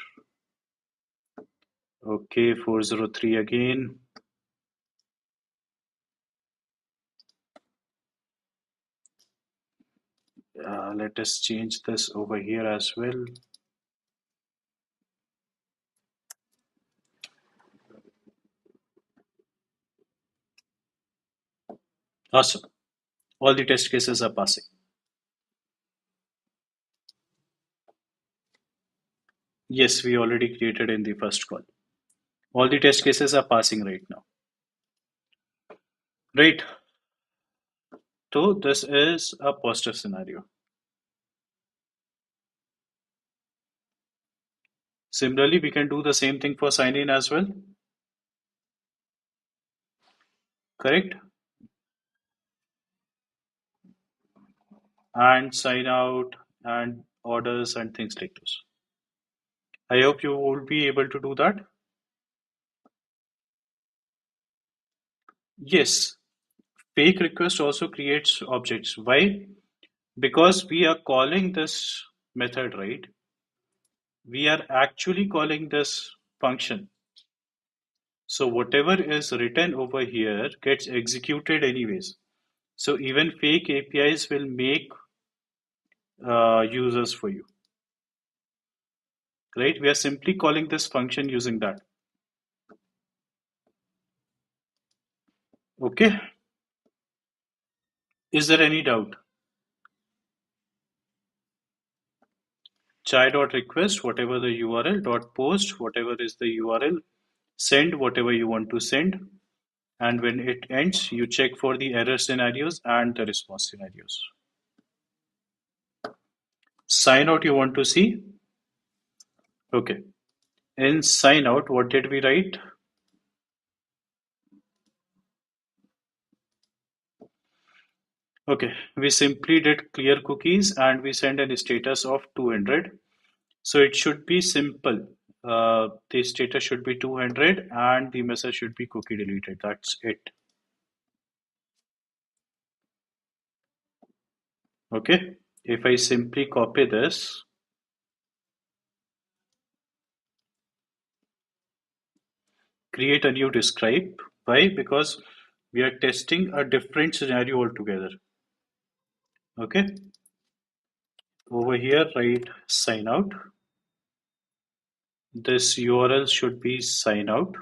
Okay, 403 again. Let us change this over here as well. Awesome. All the test cases are passing. Yes, we already created in the first call. All the test cases are passing right now. Right. So this is a positive scenario. Similarly, we can do the same thing for sign in as well. Correct? And sign out and orders and things like this. I hope you will be able to do that. Yes, fake request also creates objects. Why? Because we are calling this method, right? We are actually calling this function. So whatever is written over here gets executed anyways. So even fake APIs will make users for you, right? We are simply calling this function using that. Okay. Is there any doubt? Chai.request, whatever the URL, dot post, whatever is the URL, send whatever you want to send, and when it ends, you check for the error scenarios and the response scenarios. Sign out you want to see? Okay. In sign out, what did we write? Okay, we simply did clear cookies and we send a status of 200. So it should be simple. The status should be 200 and the message should be cookie deleted. That's it. Okay. If I simply copy this, create a new describe. Why? Because we are testing a different scenario altogether. Okay. Over here, write sign out. This URL should be sign out.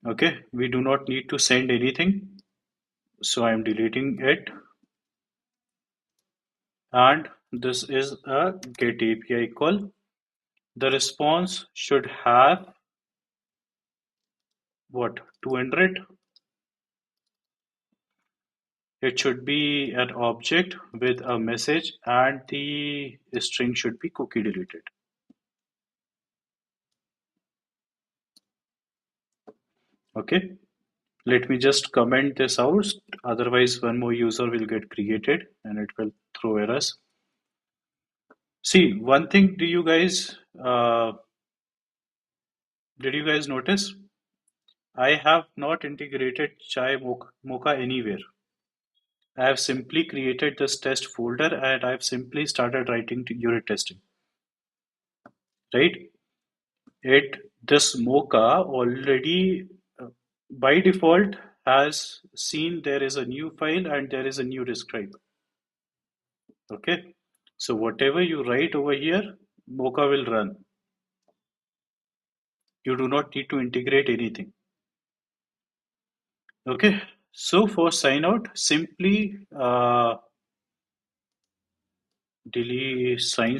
Okay. We do not need to send anything. So I'm deleting it. And this is a get API call. The response should have what, 200. It should be an object with a message and the string should be cookie deleted. Okay, let me just comment this out, otherwise one more user will get created and it will throw errors. See, one thing, did you guys notice? I have not integrated chai mocha anywhere. I have simply created this test folder and I've simply started writing to unit testing, right? It this mocha already uh, by default has seen there is a new file and there is a new describe. Okay, so whatever you write over here, mocha will run. You do not need to integrate anything. Okay, so for sign out, simply delete sign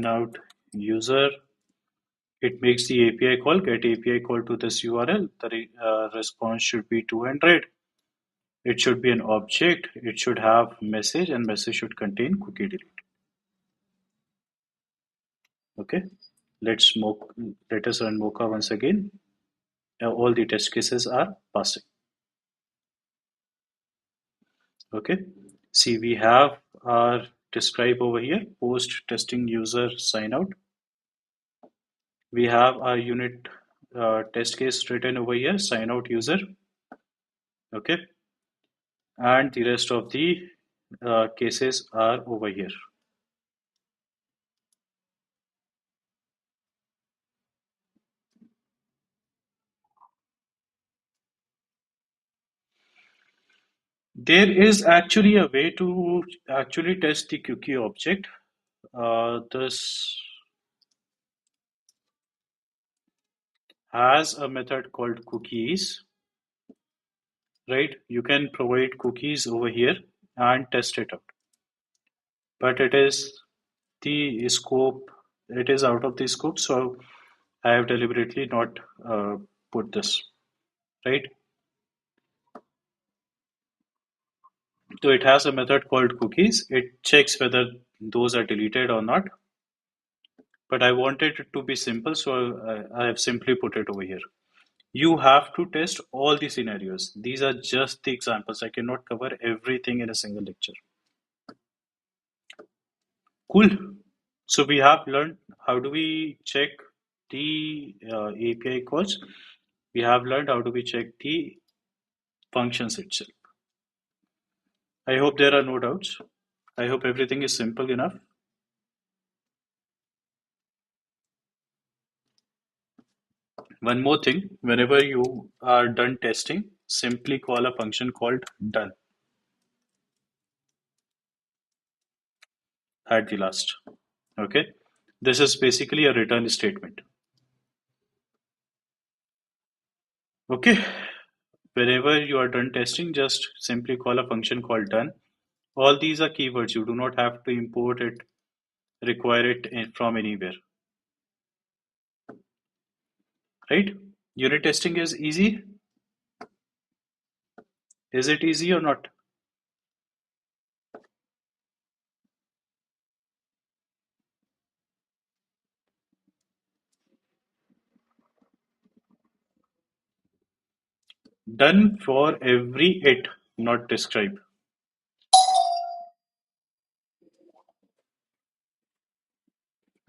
out user. It makes the API call, get API call to this URL. The response should be 200. It should be an object. It should have message and message should contain cookie delete. Okay. Let us run Mocha once again. All the test cases are passing. Okay. See, we have our describe over here, post testing user sign out. We have our unit test case written over here, sign out user. Okay. And the rest of the cases are over here. There is actually a way to actually test the cookie object. This has a method called cookies, right? You can provide cookies over here and test it out. But it is the scope, it is out of the scope, so I have deliberately not put this, right? So it has a method called cookies. It checks whether those are deleted or not. But I wanted it to be simple, so I have simply put it over here. You have to test all the scenarios. These are just the examples. I cannot cover everything in a single lecture. Cool. So we have learned how do we check the API calls. We have learned how do we check the functions itself. I hope there are no doubts. I hope everything is simple enough. One more thing, whenever you are done testing, simply call a function called done at the last. Okay. This is basically a return statement. Okay, wherever you are done testing, just simply call a function called done. All these are keywords. You do not have to import it, require it from anywhere, right? Unit testing is easy. Is it easy or not? Done for every it, not describe.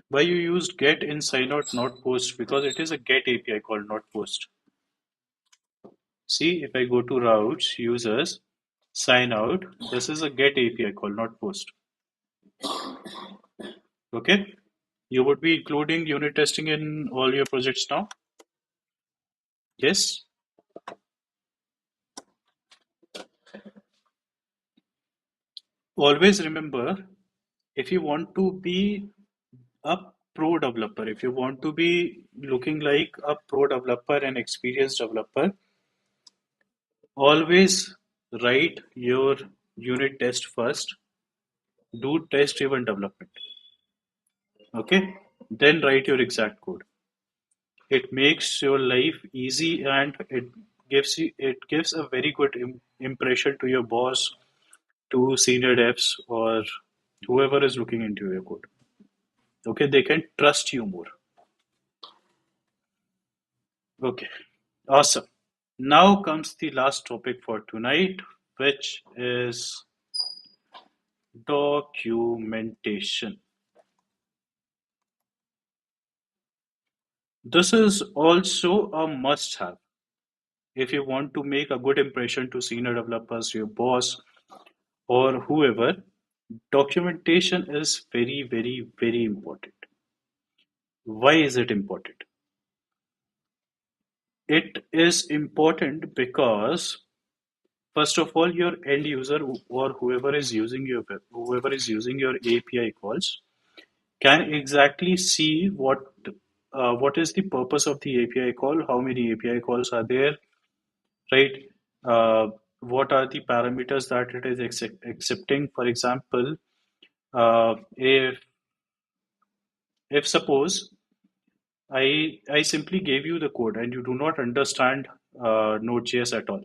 Why you used get in sign out, not post? Because it is a get API call, not post. See, if I go to routes, users, sign out, this is a get API call, not post. Okay? You would be including unit testing in all your projects now? Yes? Always remember, if you want to be a pro developer, if you want to be looking like a pro developer and experienced developer, always write your unit test first, do test driven development. Okay? Then write your exact code. It makes your life easy and it gives a very good impression to your boss, to senior devs or whoever is looking into your code. Okay, they can trust you more. Okay, awesome. Now comes the last topic for tonight, which is documentation. This is also a must have if you want to make a good impression to senior developers, your boss, or whoever. Documentation is very, very, very important. Why is it important? It is important because first of all, your end user or whoever is using your API calls can exactly see what is the purpose of the API call, how many API calls are there, right? Uh, what are the parameters that it is accepting? For example, if suppose I simply gave you the code and you do not understand Node.js at all,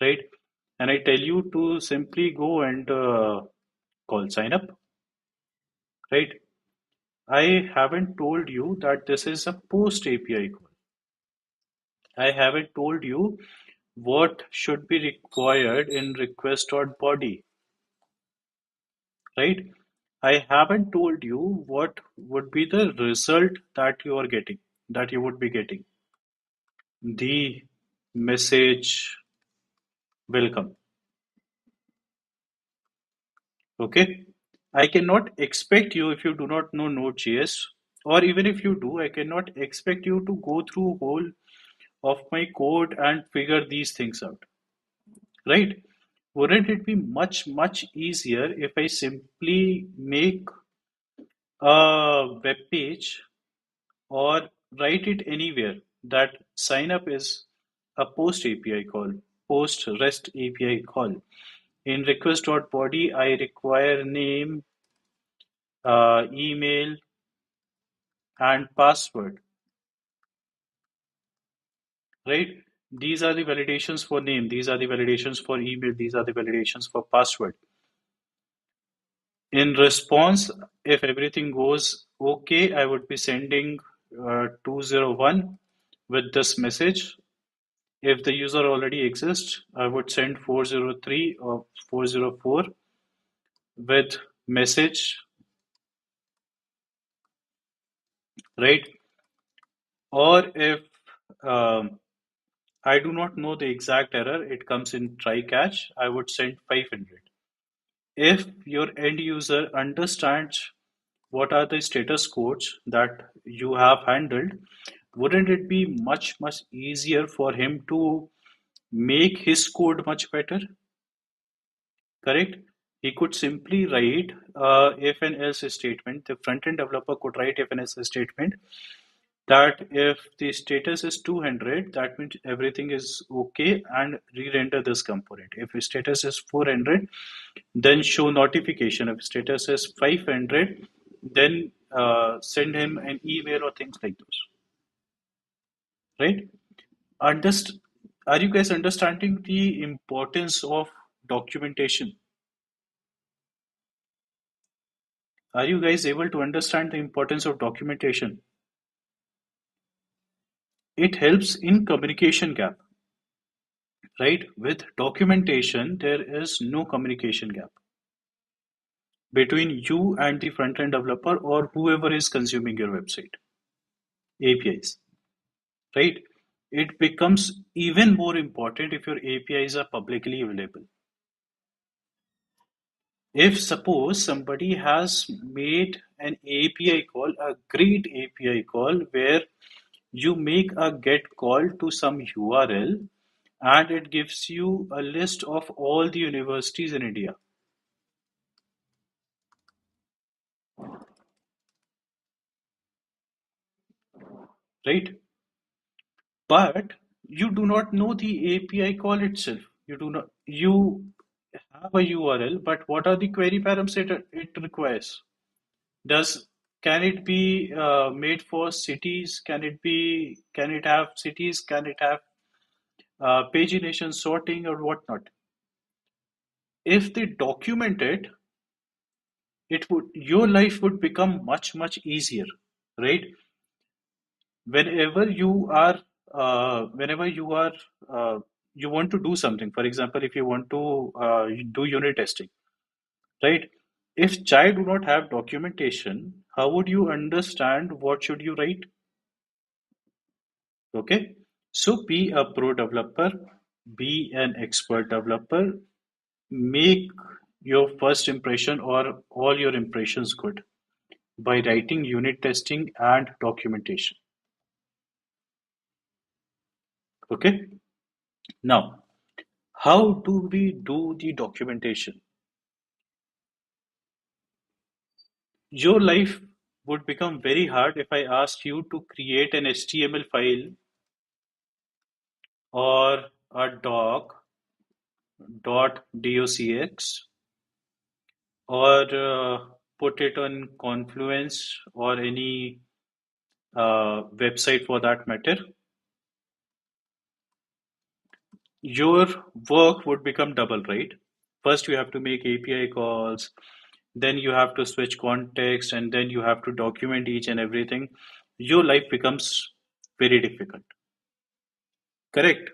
right? And I tell you to simply go and call sign up, right? I haven't told you that this is a post API call. I haven't told you what should be required in request.body, right? I haven't told you what would be the result that you are getting, that you would be getting. The message welcome. Okay. I cannot expect you if you do not know Node.js, or even if you do, I cannot expect you to go through whole of my code and figure these things out, right? Wouldn't it be much, much easier if I simply make a web page or write it anywhere that sign up is a post API call, post REST API call. In request.body, I require name, email, and password, right? These are the validations for name, these are the validations for email, these are the validations for password. In response, if everything goes okay, I would be sending 201 with this message. If the user already exists, I would send 403 or 404 with message, right? Or if um, I do not know the exact error, it comes in try catch, I would send 500. If your end user understands what are the status codes that you have handled, wouldn't it be much, much easier for him to make his code much better? Correct? He could simply write if and else statement. The front end developer could write if and else statement that if the status is 200, that means everything is okay and re-render this component. If the status is 400, then show notification. If status is 500, then send him an email or things like those, right? Underst Are you guys understanding the importance of documentation? Are you guys able to understand the importance of documentation? It helps in communication gap, right? With documentation, there is no communication gap between you and the front-end developer or whoever is consuming your website APIs, right? It becomes even more important if your APIs are publicly available. If suppose somebody has made an API call, a great API call where you make a get call to some URL and it gives you a list of all the universities in India, right? But you do not know the API call itself. You have a URL, but what are the query parameters it requires? Does Can it be made for cities? Can it have cities? Can it have pagination sorting or whatnot? If they document it, your life would become much easier, right? Whenever you are whenever you are you want to do something. For example, if you want to do unit testing, right? If chai do not have documentation, how would you understand what should you write? Okay, so be a pro developer, be an expert developer, make your first impression or all your impressions good by writing unit testing and documentation. Okay, now how do we do the documentation? Your life would become very hard if I asked you to create an HTML file or a doc dot docx or put it on Confluence or any website for that matter. Your work would become double, right? First, you have to make API calls, then you have to switch context, and then you have to document each and everything. Your life becomes very difficult. Correct?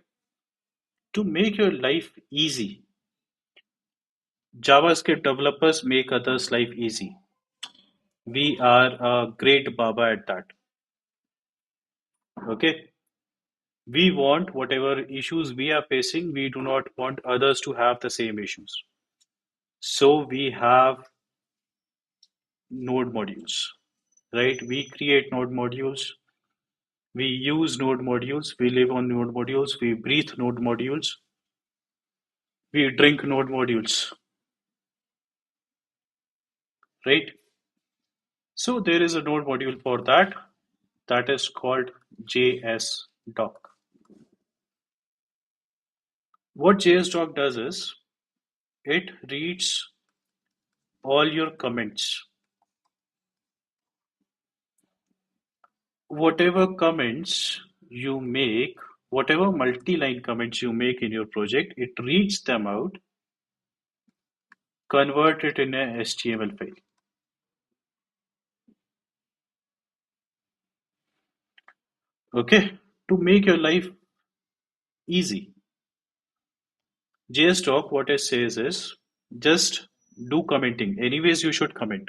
To make your life easy, JavaScript developers make others' life easy. We are a great Baba at that. Okay? We want whatever issues we are facing, we do not want others to have the same issues. So we have node modules, right? We create node modules, we use node modules, we live on node modules, we breathe node modules, we drink node modules, right? So there is a node module for that, that is called JSDoc. What JSDoc does is it reads all your comments. Whatever comments you make, whatever multi-line comments you make in your project, it reads them out, convert it in a HTML file. Okay, to make your life easy, JSDoc what it says is just do commenting. Anyways, you should comment.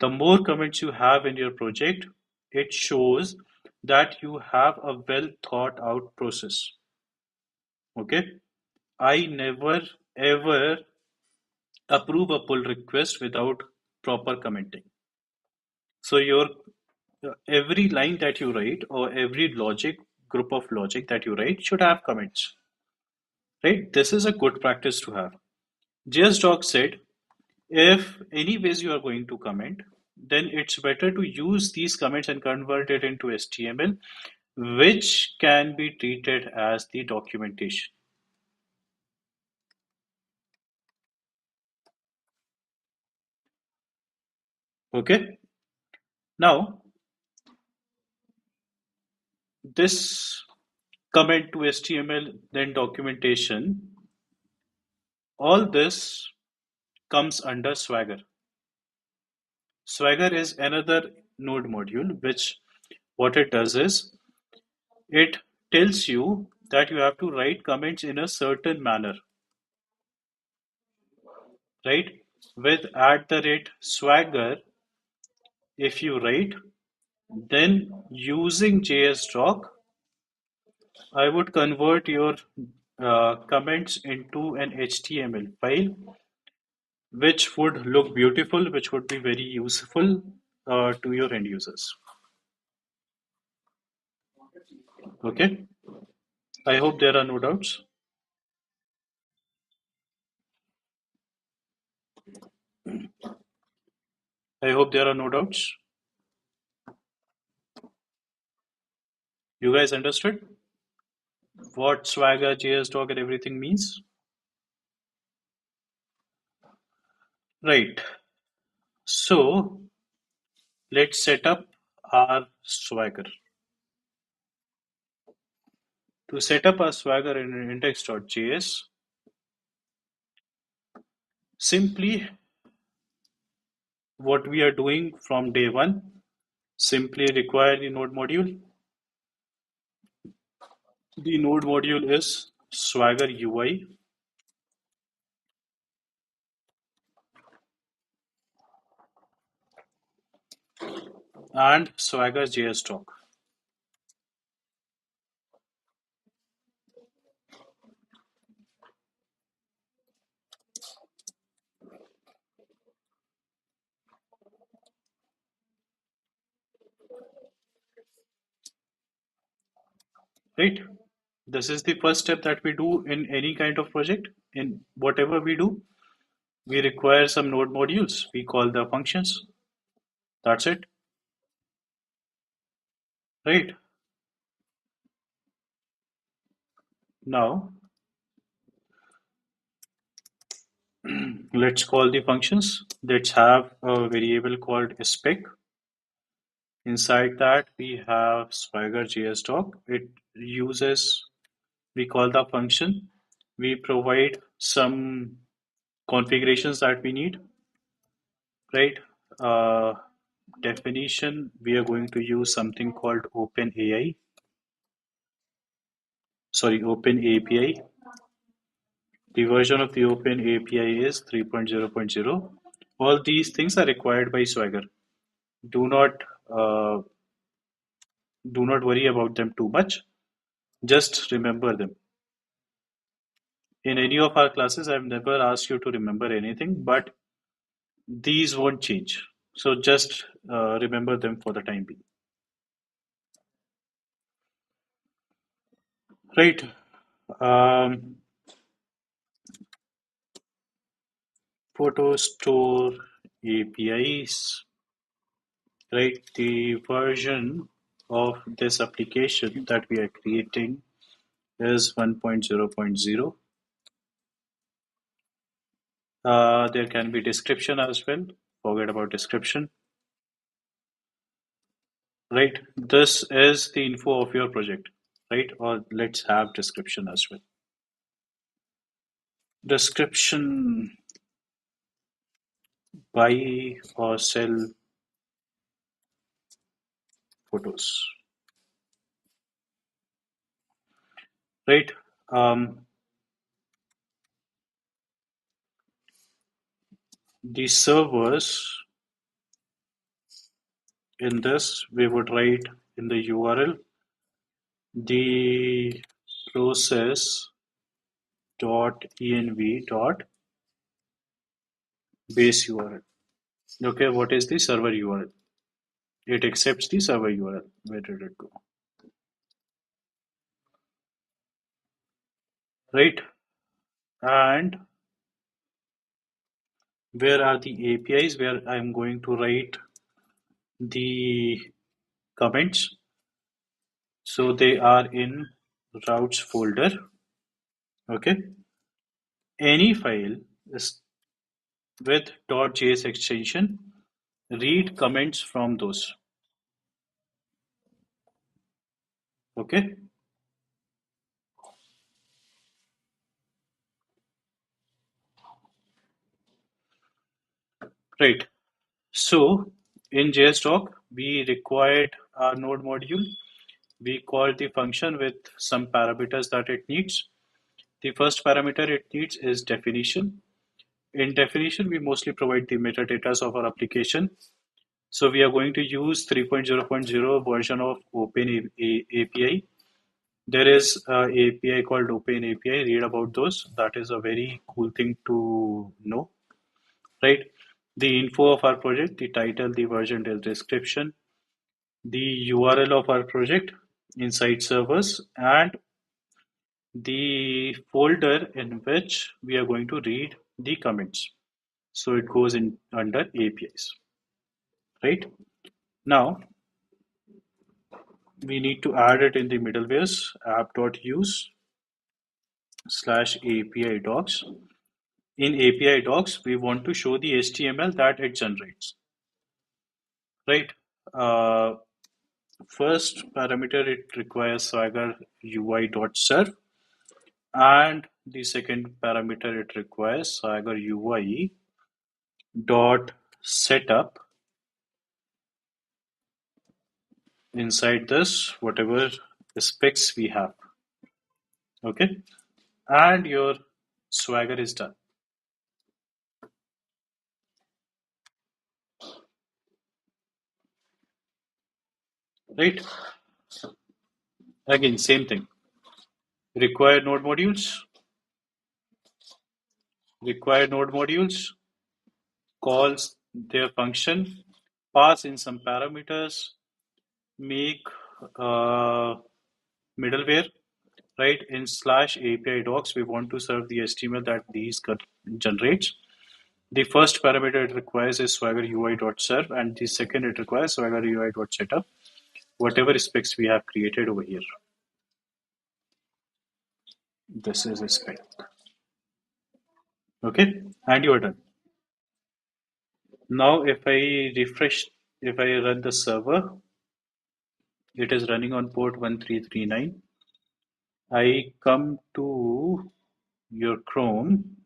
The more comments you have in your project, it shows that you have a well thought out process. Okay, I never ever approve a pull request without proper commenting. So your every line that you write or every logic group of logic that you write should have comments, right? This is a good practice to have. JSDoc said if anyways you are going to comment, then it's better to use these comments and convert it into HTML, which can be treated as the documentation. Okay. Now, this comment to HTML, then documentation, all this comes under Swagger. Swagger is another node module, which what it does is it tells you that you have to write comments in a certain manner, right? With at the rate Swagger, if you write, then using JSDoc, I would convert your comments into an HTML file, which would look beautiful, which would be very useful to your end users. Okay, I hope there are no doubts. I hope there are no doubts. You guys understood what Swagger, JSDoc, and everything means? Right. So let's set up our Swagger. To set up our Swagger in index.js, simply what we are doing from day one, simply require the node module. The node module is Swagger UI and Swagger JSDoc. Right? This is the first step that we do in any kind of project. In whatever we do, we require some node modules. We call the functions. That's it. Right? Now, let's call the functions. Let's have a variable called spec. Inside that, we have Swagger JSDoc. It uses, we call the function. We provide some configurations that we need, right? Uh, Definition, we are going to use something called OpenAI, sorry, OpenAPI. The version of the OpenAPI is 3.0.0. All these things are required by Swagger. Do not uh, do not worry about them too much. Just remember them. In any of our classes, I've never asked you to remember anything, but these won't change. So just remember them for the time being. Right. Um, Photo store APIs. Right. The version of this application that we are creating is 1.0.0. There can be description as well. Forget about description. Right. This is the info of your project. Right. Or let's have description as well. Description: buy or sell photos. Right. Um, the servers in this, we would write in the URL the process dot env dot base URL. Okay, what is the server URL? It accepts the server URL. Where did it go? Right. And where are the APIs where I'm going to write the comments. So they are in routes folder. Okay. Any file is with .js extension, read comments from those. Okay. Right. So in JSDoc, we required a node module. We call the function with some parameters that it needs. The first parameter it needs is definition. In definition, we mostly provide the metadata of our application. So we are going to use 3.0.0 version of Open API. There is a API called Open API. Read about those. That is a very cool thing to know, right? The info of our project, the title, the version, the description, the URL of our project inside servers, and the folder in which we are going to read the comments. So it goes in under APIs, right? Now we need to add it in the middlewares app.use slash API docs. In API docs, we want to show the HTML that it generates, right? Uh, First parameter it requires Swagger UI.serve, and the second parameter it requires Swagger UI dot setup inside this whatever specs we have. Okay, and your Swagger is done, right? Again, same thing. Require node modules, require node modules, calls their function, pass in some parameters, make uh, middleware, right? In slash API docs, we want to serve the HTML that these generates. The first parameter it requires is Swagger UI.serve, and the second it requires Swagger UI.setup, whatever specs we have created over here. This is a spec. Okay, and you are done. Now, if I refresh, if I run the server, it is running on port 1339. I come to your Chrome,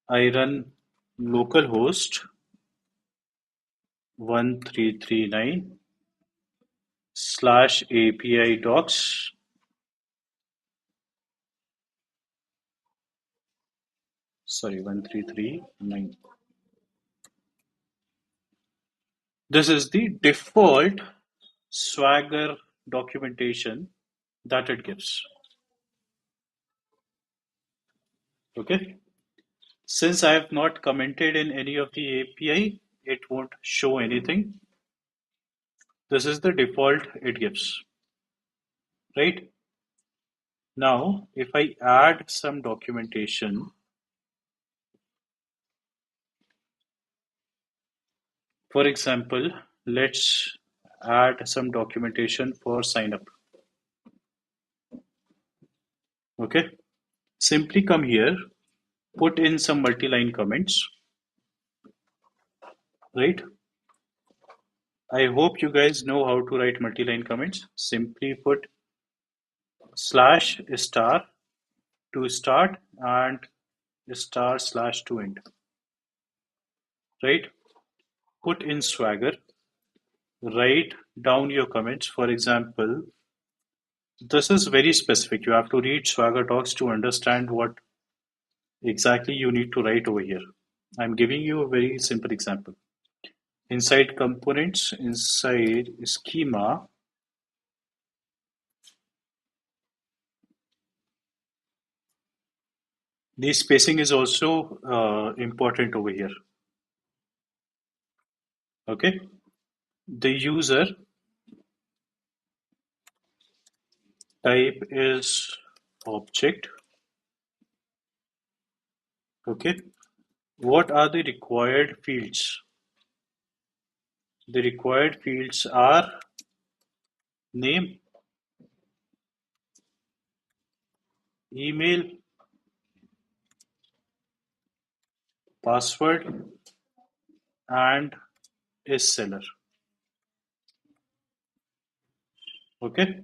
I run localhost 1339 slash API docs, sorry, 1339. This is the default Swagger documentation that it gives. Okay. Since I have not commented in any of the API, it won't show anything. This is the default it gives, right? Now, if I add some documentation, for example, let's add some documentation for sign up. Okay. Simply come here, put in some multi-line comments, right? I hope you guys know how to write multi-line comments. Simply put slash star to start and star slash to end, right? Put in Swagger, write down your comments. For example, this is very specific. You have to read Swagger talks to understand what exactly you need to write over here. I'm giving you a very simple example. Inside components, inside schema, the spacing is also important over here. Okay. The user type is object. Okay. What are the required fields? The required fields are name, email, password, and is seller. Okay.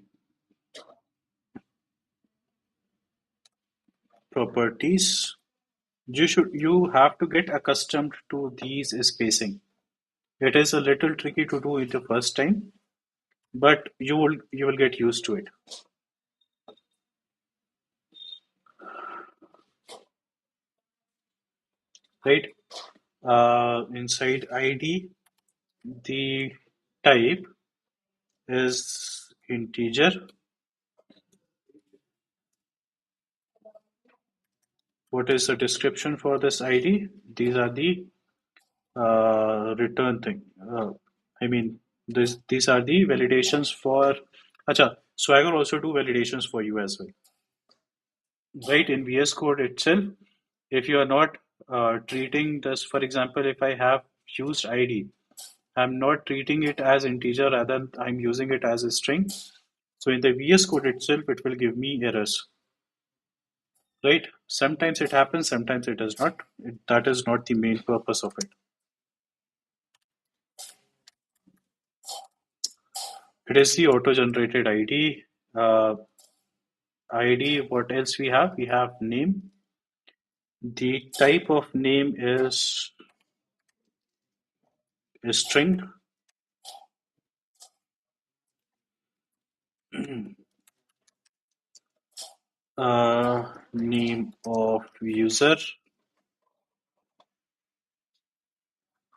Properties. You have to get accustomed to these spacing. It is a little tricky to do it the first time, but you will get used to it, right? Inside ID, the type is integer. What is the description for this ID? These are the return thing. I mean, these are the validations for. Acha, Swagger also do validations for you as well, right? In VS Code itself, if you are not treating this, for example, if I have used ID, I'm not treating it as integer, rather I'm using it as a string. So in the VS Code itself, it will give me errors, right? Sometimes it happens, sometimes it does not. That is not the main purpose of it. It is the auto-generated ID. ID, what else we have? We have name. The type of name is a string. Name of user.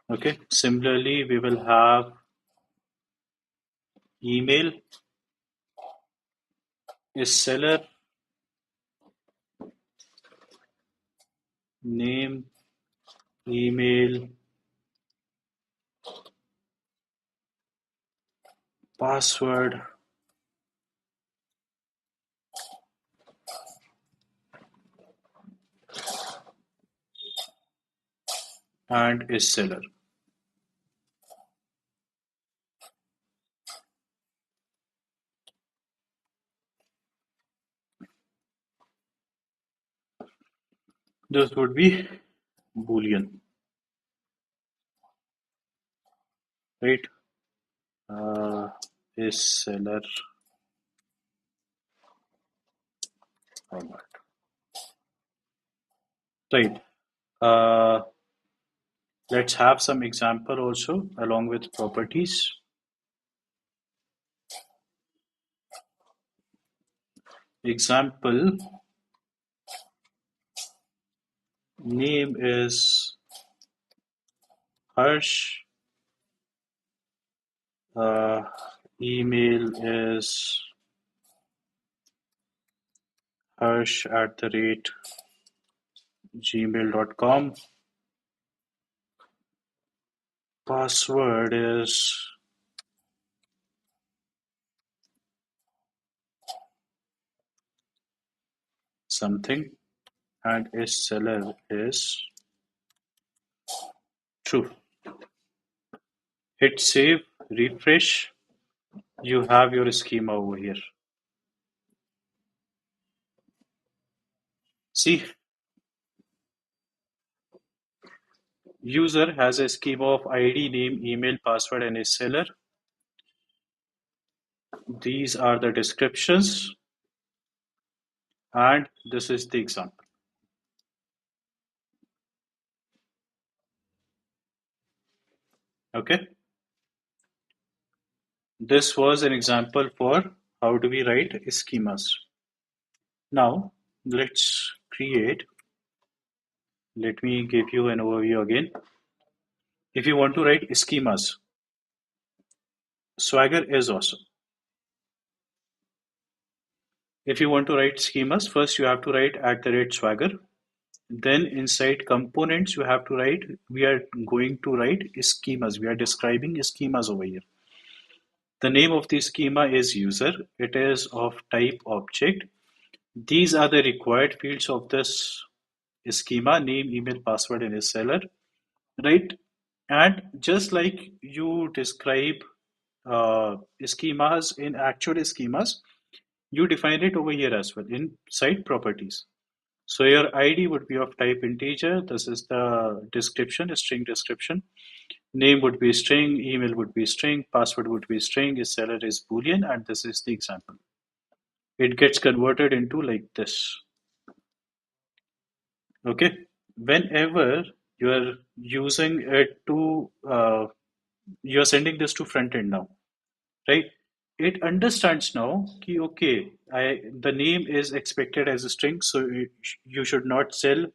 Okay. Similarly, we will have email is seller, name, email, password, and is seller. This would be Boolean, right? Uh, is seller format, right? Uh, let's have some example also along with properties. Example, name is Harsh, uh, email is harsh@gmail.com, password is something, and is seller is true. Hit save, refresh. You have your schema over here. See, user has a schema of ID, name, email, password, and is seller. These are the descriptions, and this is the example. Okay, this was an example for how do we write schemas. Now, let's create. Let me give you an overview again. If you want to write schemas, Swagger is awesome. If you want to write schemas, first you have to write @Swagger. Then inside components, you have to write, we are going to write schemas. We are describing schemas over here. The name of the schema is user. It is of type object. These are the required fields of this schema, name, email, password, and a seller, right? And just like you describe schemas in actual schemas, you define it over here as well in site properties. So your ID would be of type integer. This is the description, a string description. Name would be string, email would be string, password would be string, a seller is boolean, and this is the example. It gets converted into like this. Okay. Whenever you are using it to, you are sending this to front end now, right? It understands now कि okay, the name is expected as a string, so you should not sell,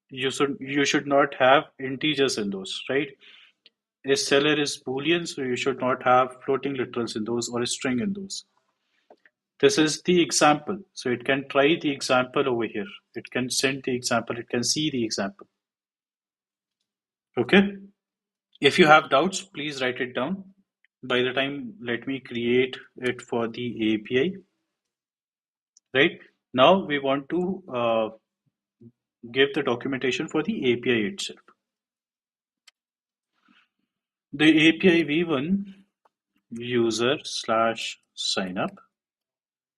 you should not have integers in those, right? A seller is boolean, so you should not have floating literals in those or a string in those. This is the example, so it can try the example over here. It can send the example. It can see the example. Okay. If you have doubts, please write it down. By the time, let me create it for the API. Right now, we want to give the documentation for the API itself. The API v1 user slash sign up.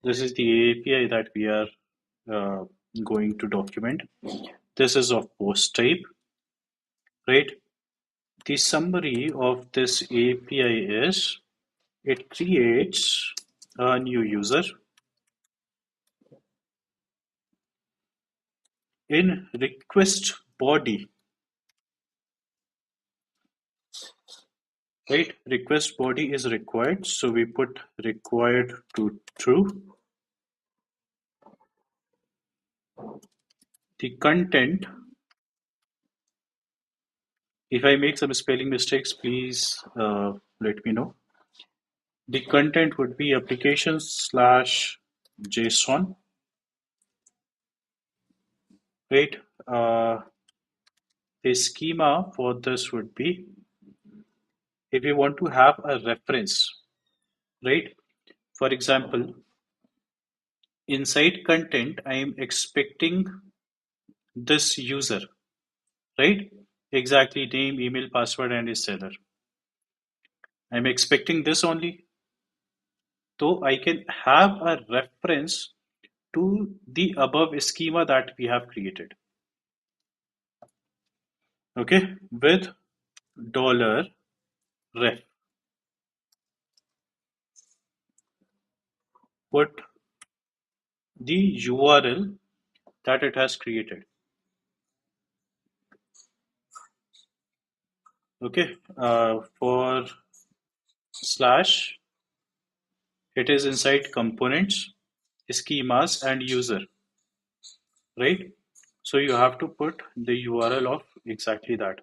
This is the API that we are uh, going to document. This is of post type, right? The summary of this API is it creates a new user in request body, right? Request body is required, so we put required to true. The content, if I make some spelling mistakes, please let me know. The content would be applications slash JSON, right? The schema for this would be if you want to have a reference, right? For example, inside content, I am expecting this user, right? Exactly name, email, password, and his seller. I'm expecting this only. So I can have a reference to the above schema that we have created. Okay, with dollar $ref, put the URL that it has created. Okay, for slash, it is inside components, schemas, and user, right? So you have to put the URL of exactly that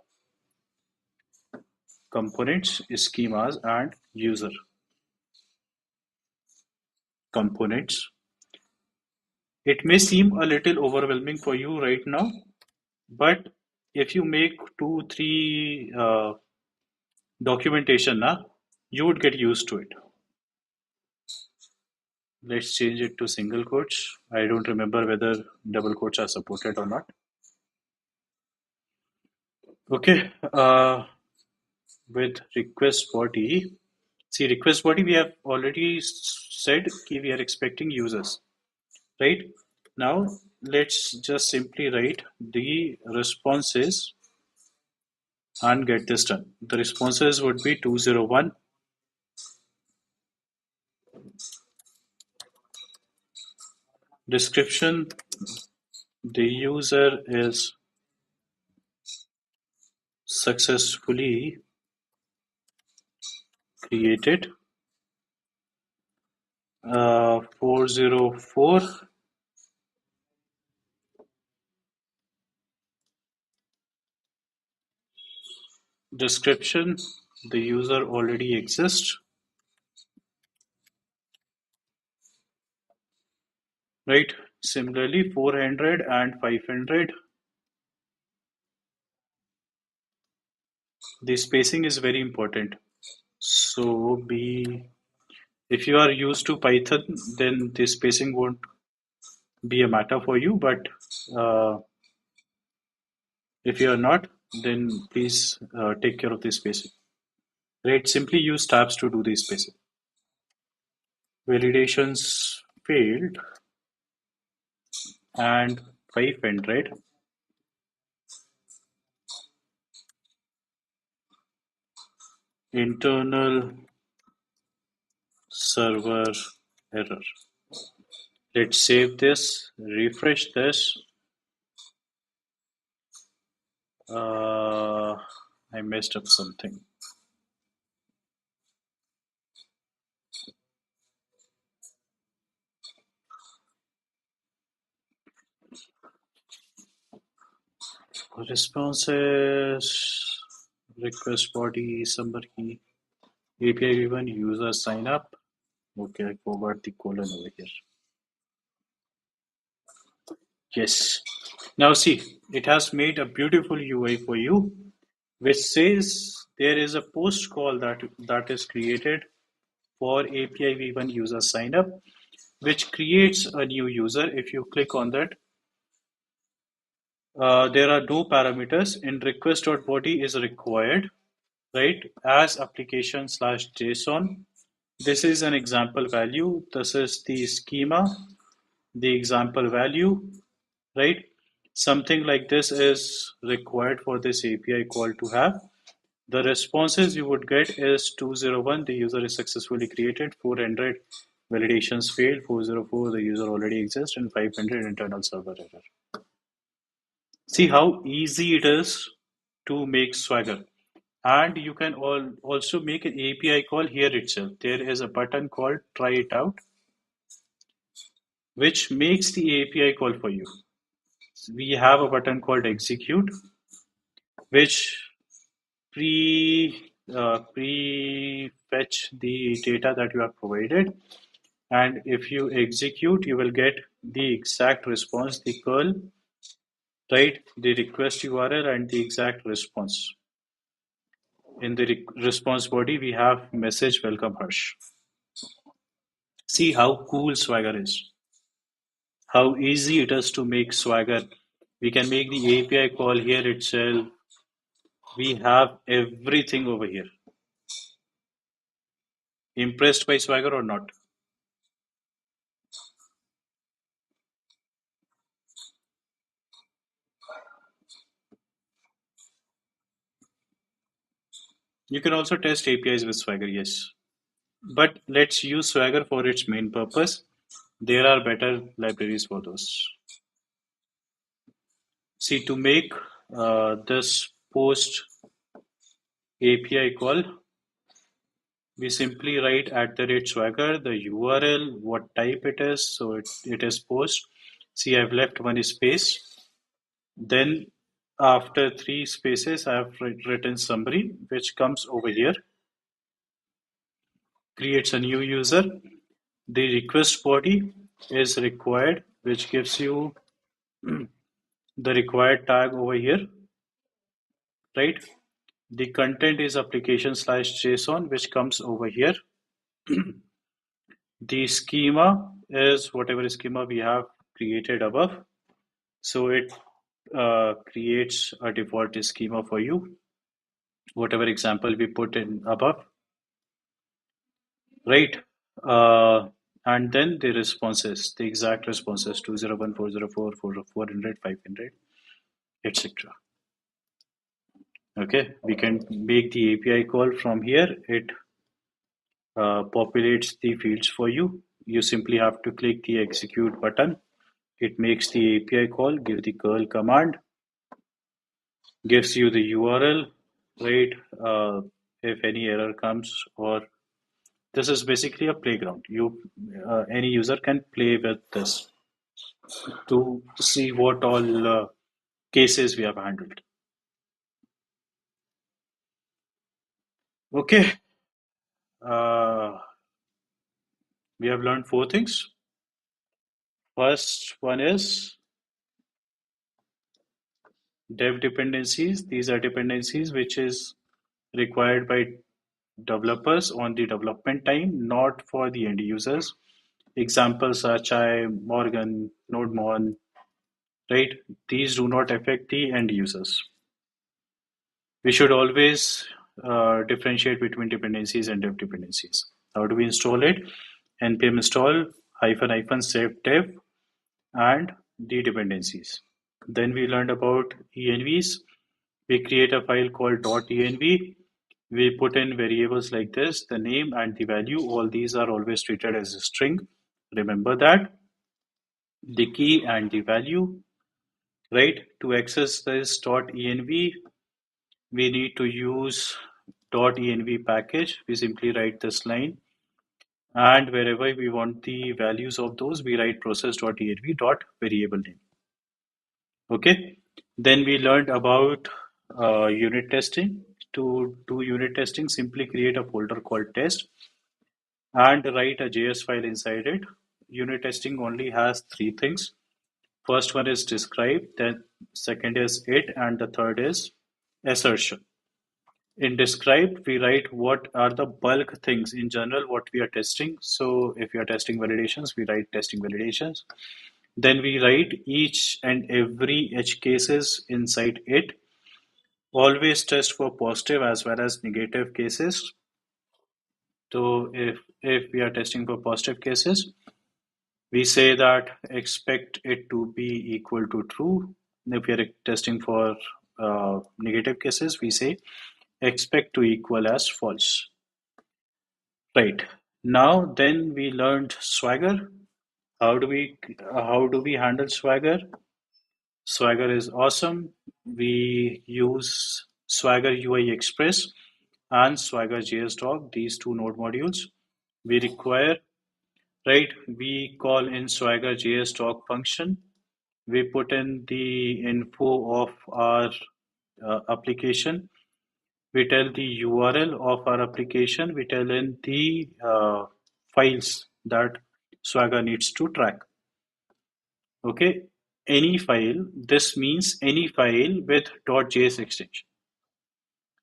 components, schemas, and user components. It may seem a little overwhelming for you right now, but if you make two, three documentation, you would get used to it. Let's change it to single quotes. I don't remember whether double quotes are supported or not. Okay, with request body. See, request body, we have already said we are expecting users, right? Now, let's just simply write the responses and get this done. The responses would be 201. Description, the user is successfully created. 404. Description, the user already exists, right? Similarly, 400 and 500. The spacing is very important. So if you are used to Python, then the spacing won't be a matter for you, but If you are not, then please take care of this spacing. Right? Simply use tabs to do this spacing. Validations failed and 500 internal server error. Let's save this, refresh this. Uh, I messed up something. Responses, request body, summary, API v1, user sign up. Okay, I forgot the colon over here. Yes. Now see, it has made a beautiful UI for you, which says there is a post call that is created for API v1 user sign up, which creates a new user. If you click on that, there are no parameters in request.body is required, right? As application slash JSON. This is an example value. This is the schema, the example value, right? Something like this is required for this API call to have. The responses you would get is 201, the user is successfully created, 400 validations failed, 404 the user already exists, and 500 internal server error. See how easy it is to make Swagger. And you can also make an API call here itself. There is a button called try it out, which makes the API call for you. We have a button called execute, which pre fetch the data that you have provided, and if you execute you will get the exact response, the curl, right, the request URL and the exact response. In the response body we have message welcome Harsh. See how cool Swagger is, how easy it is to make Swagger. We can make the API call here itself. We have everything over here. Impressed by Swagger or not? You can also test APIs with Swagger, yes. But let's use Swagger for its main purpose. There are better libraries for those. See, to make this post API call, we simply write @Swagger, the URL, what type it is. So it is post. See, I've left one space. Then after three spaces, I have written summary, which comes over here, creates a new user. The request body is required, which gives you the required tag over here, right? The content is application slash JSON, which comes over here. The schema is whatever schema we have created above. So it creates a default schema for you, whatever example we put in above, right? Uh, and then the responses, the exact responses 201, 404, 400, 500, etc. Okay, we can make the API call from here. It populates the fields for you. You simply have to click the execute button. It makes the API call, give the curl command, gives you the URL, right? If any error comes, or this is basically a playground. Any user can play with this to see what all cases we have handled. Okay, uh, we have learned four things. First one is dev dependencies. These are dependencies which is required by developers on the development time, not for the end users. Examples are Chai, Morgan, NodeMon, right? These do not affect the end users. We should always differentiate between dependencies and dev dependencies. How do we install it? npm install hyphen hyphen save dev and the dependencies. Then we learned about envs. We create a file called .env. We put in variables like this, the name and the value. All these are always treated as a string. Remember that. The key and the value, right? To access this .env, we need to use .env package. We simply write this line, and wherever we want the values of those, we write process.env variable name. Okay. Then we learned about unit testing. To do unit testing, simply create a folder called test and write a JS file inside it. Unit testing only has three things. First one is describe, then second is it, and the third is assertion. In describe, we write what are the bulk things in general what we are testing. So if we are testing validations, we write testing validations. Then we write each and every edge cases inside it. Always test for positive as well as negative cases. So if we are testing for positive cases, we say that expect it to be equal to true. If we are testing for negative cases, we say expect to equal as false. Right. Now then we learned Swagger. How do we handle Swagger? Swagger is awesome. We use Swagger UI Express and Swagger JS Doc, these two node modules. We require, right? We call in Swagger JS Doc function. We put in the info of our application. We tell the URL of our application. We tell in the files that Swagger needs to track. Okay, any file. This means any file with .js extension,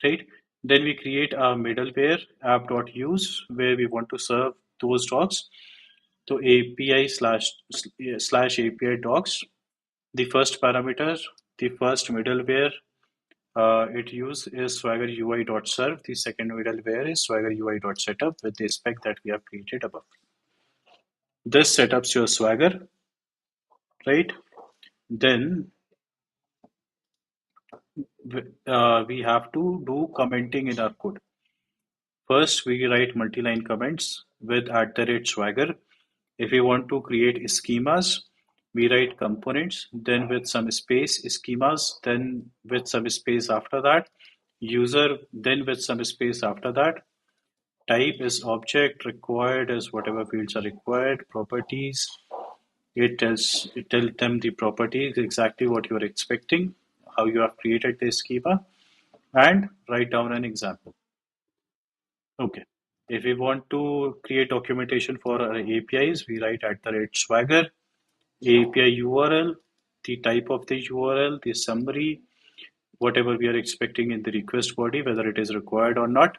right? Then we create a middleware app.use where we want to serve those docs. So API slash API docs. The first parameter, the first middleware it use is Swagger UI.serve. The second middleware is Swagger UI.setup with the spec that we have created above. This setups your Swagger, right? Then we have to do commenting in our code. First, we write multi-line comments with @swagger. If we want to create schemas, we write components, then with some space schemas, then with some space after that, user, then with some space after that. Type is object, required is whatever fields are required, properties. It tells them the properties exactly what you are expecting, how you have created the schema, and write down an example. Okay. If we want to create documentation for our APIs, we write @swagger, API URL, the type of the URL, the summary, whatever we are expecting in the request body, whether it is required or not.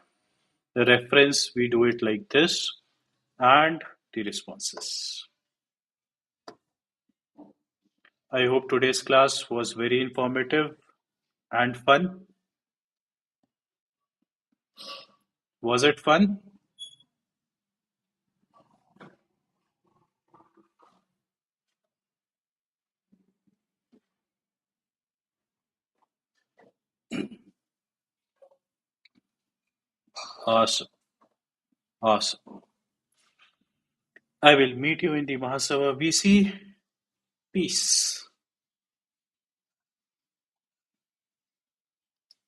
The reference, we do it like this, and the responses. I hope today's class was very informative and fun. Was it fun? Awesome. Awesome. I will meet you in the Mahasabha VC. Peace.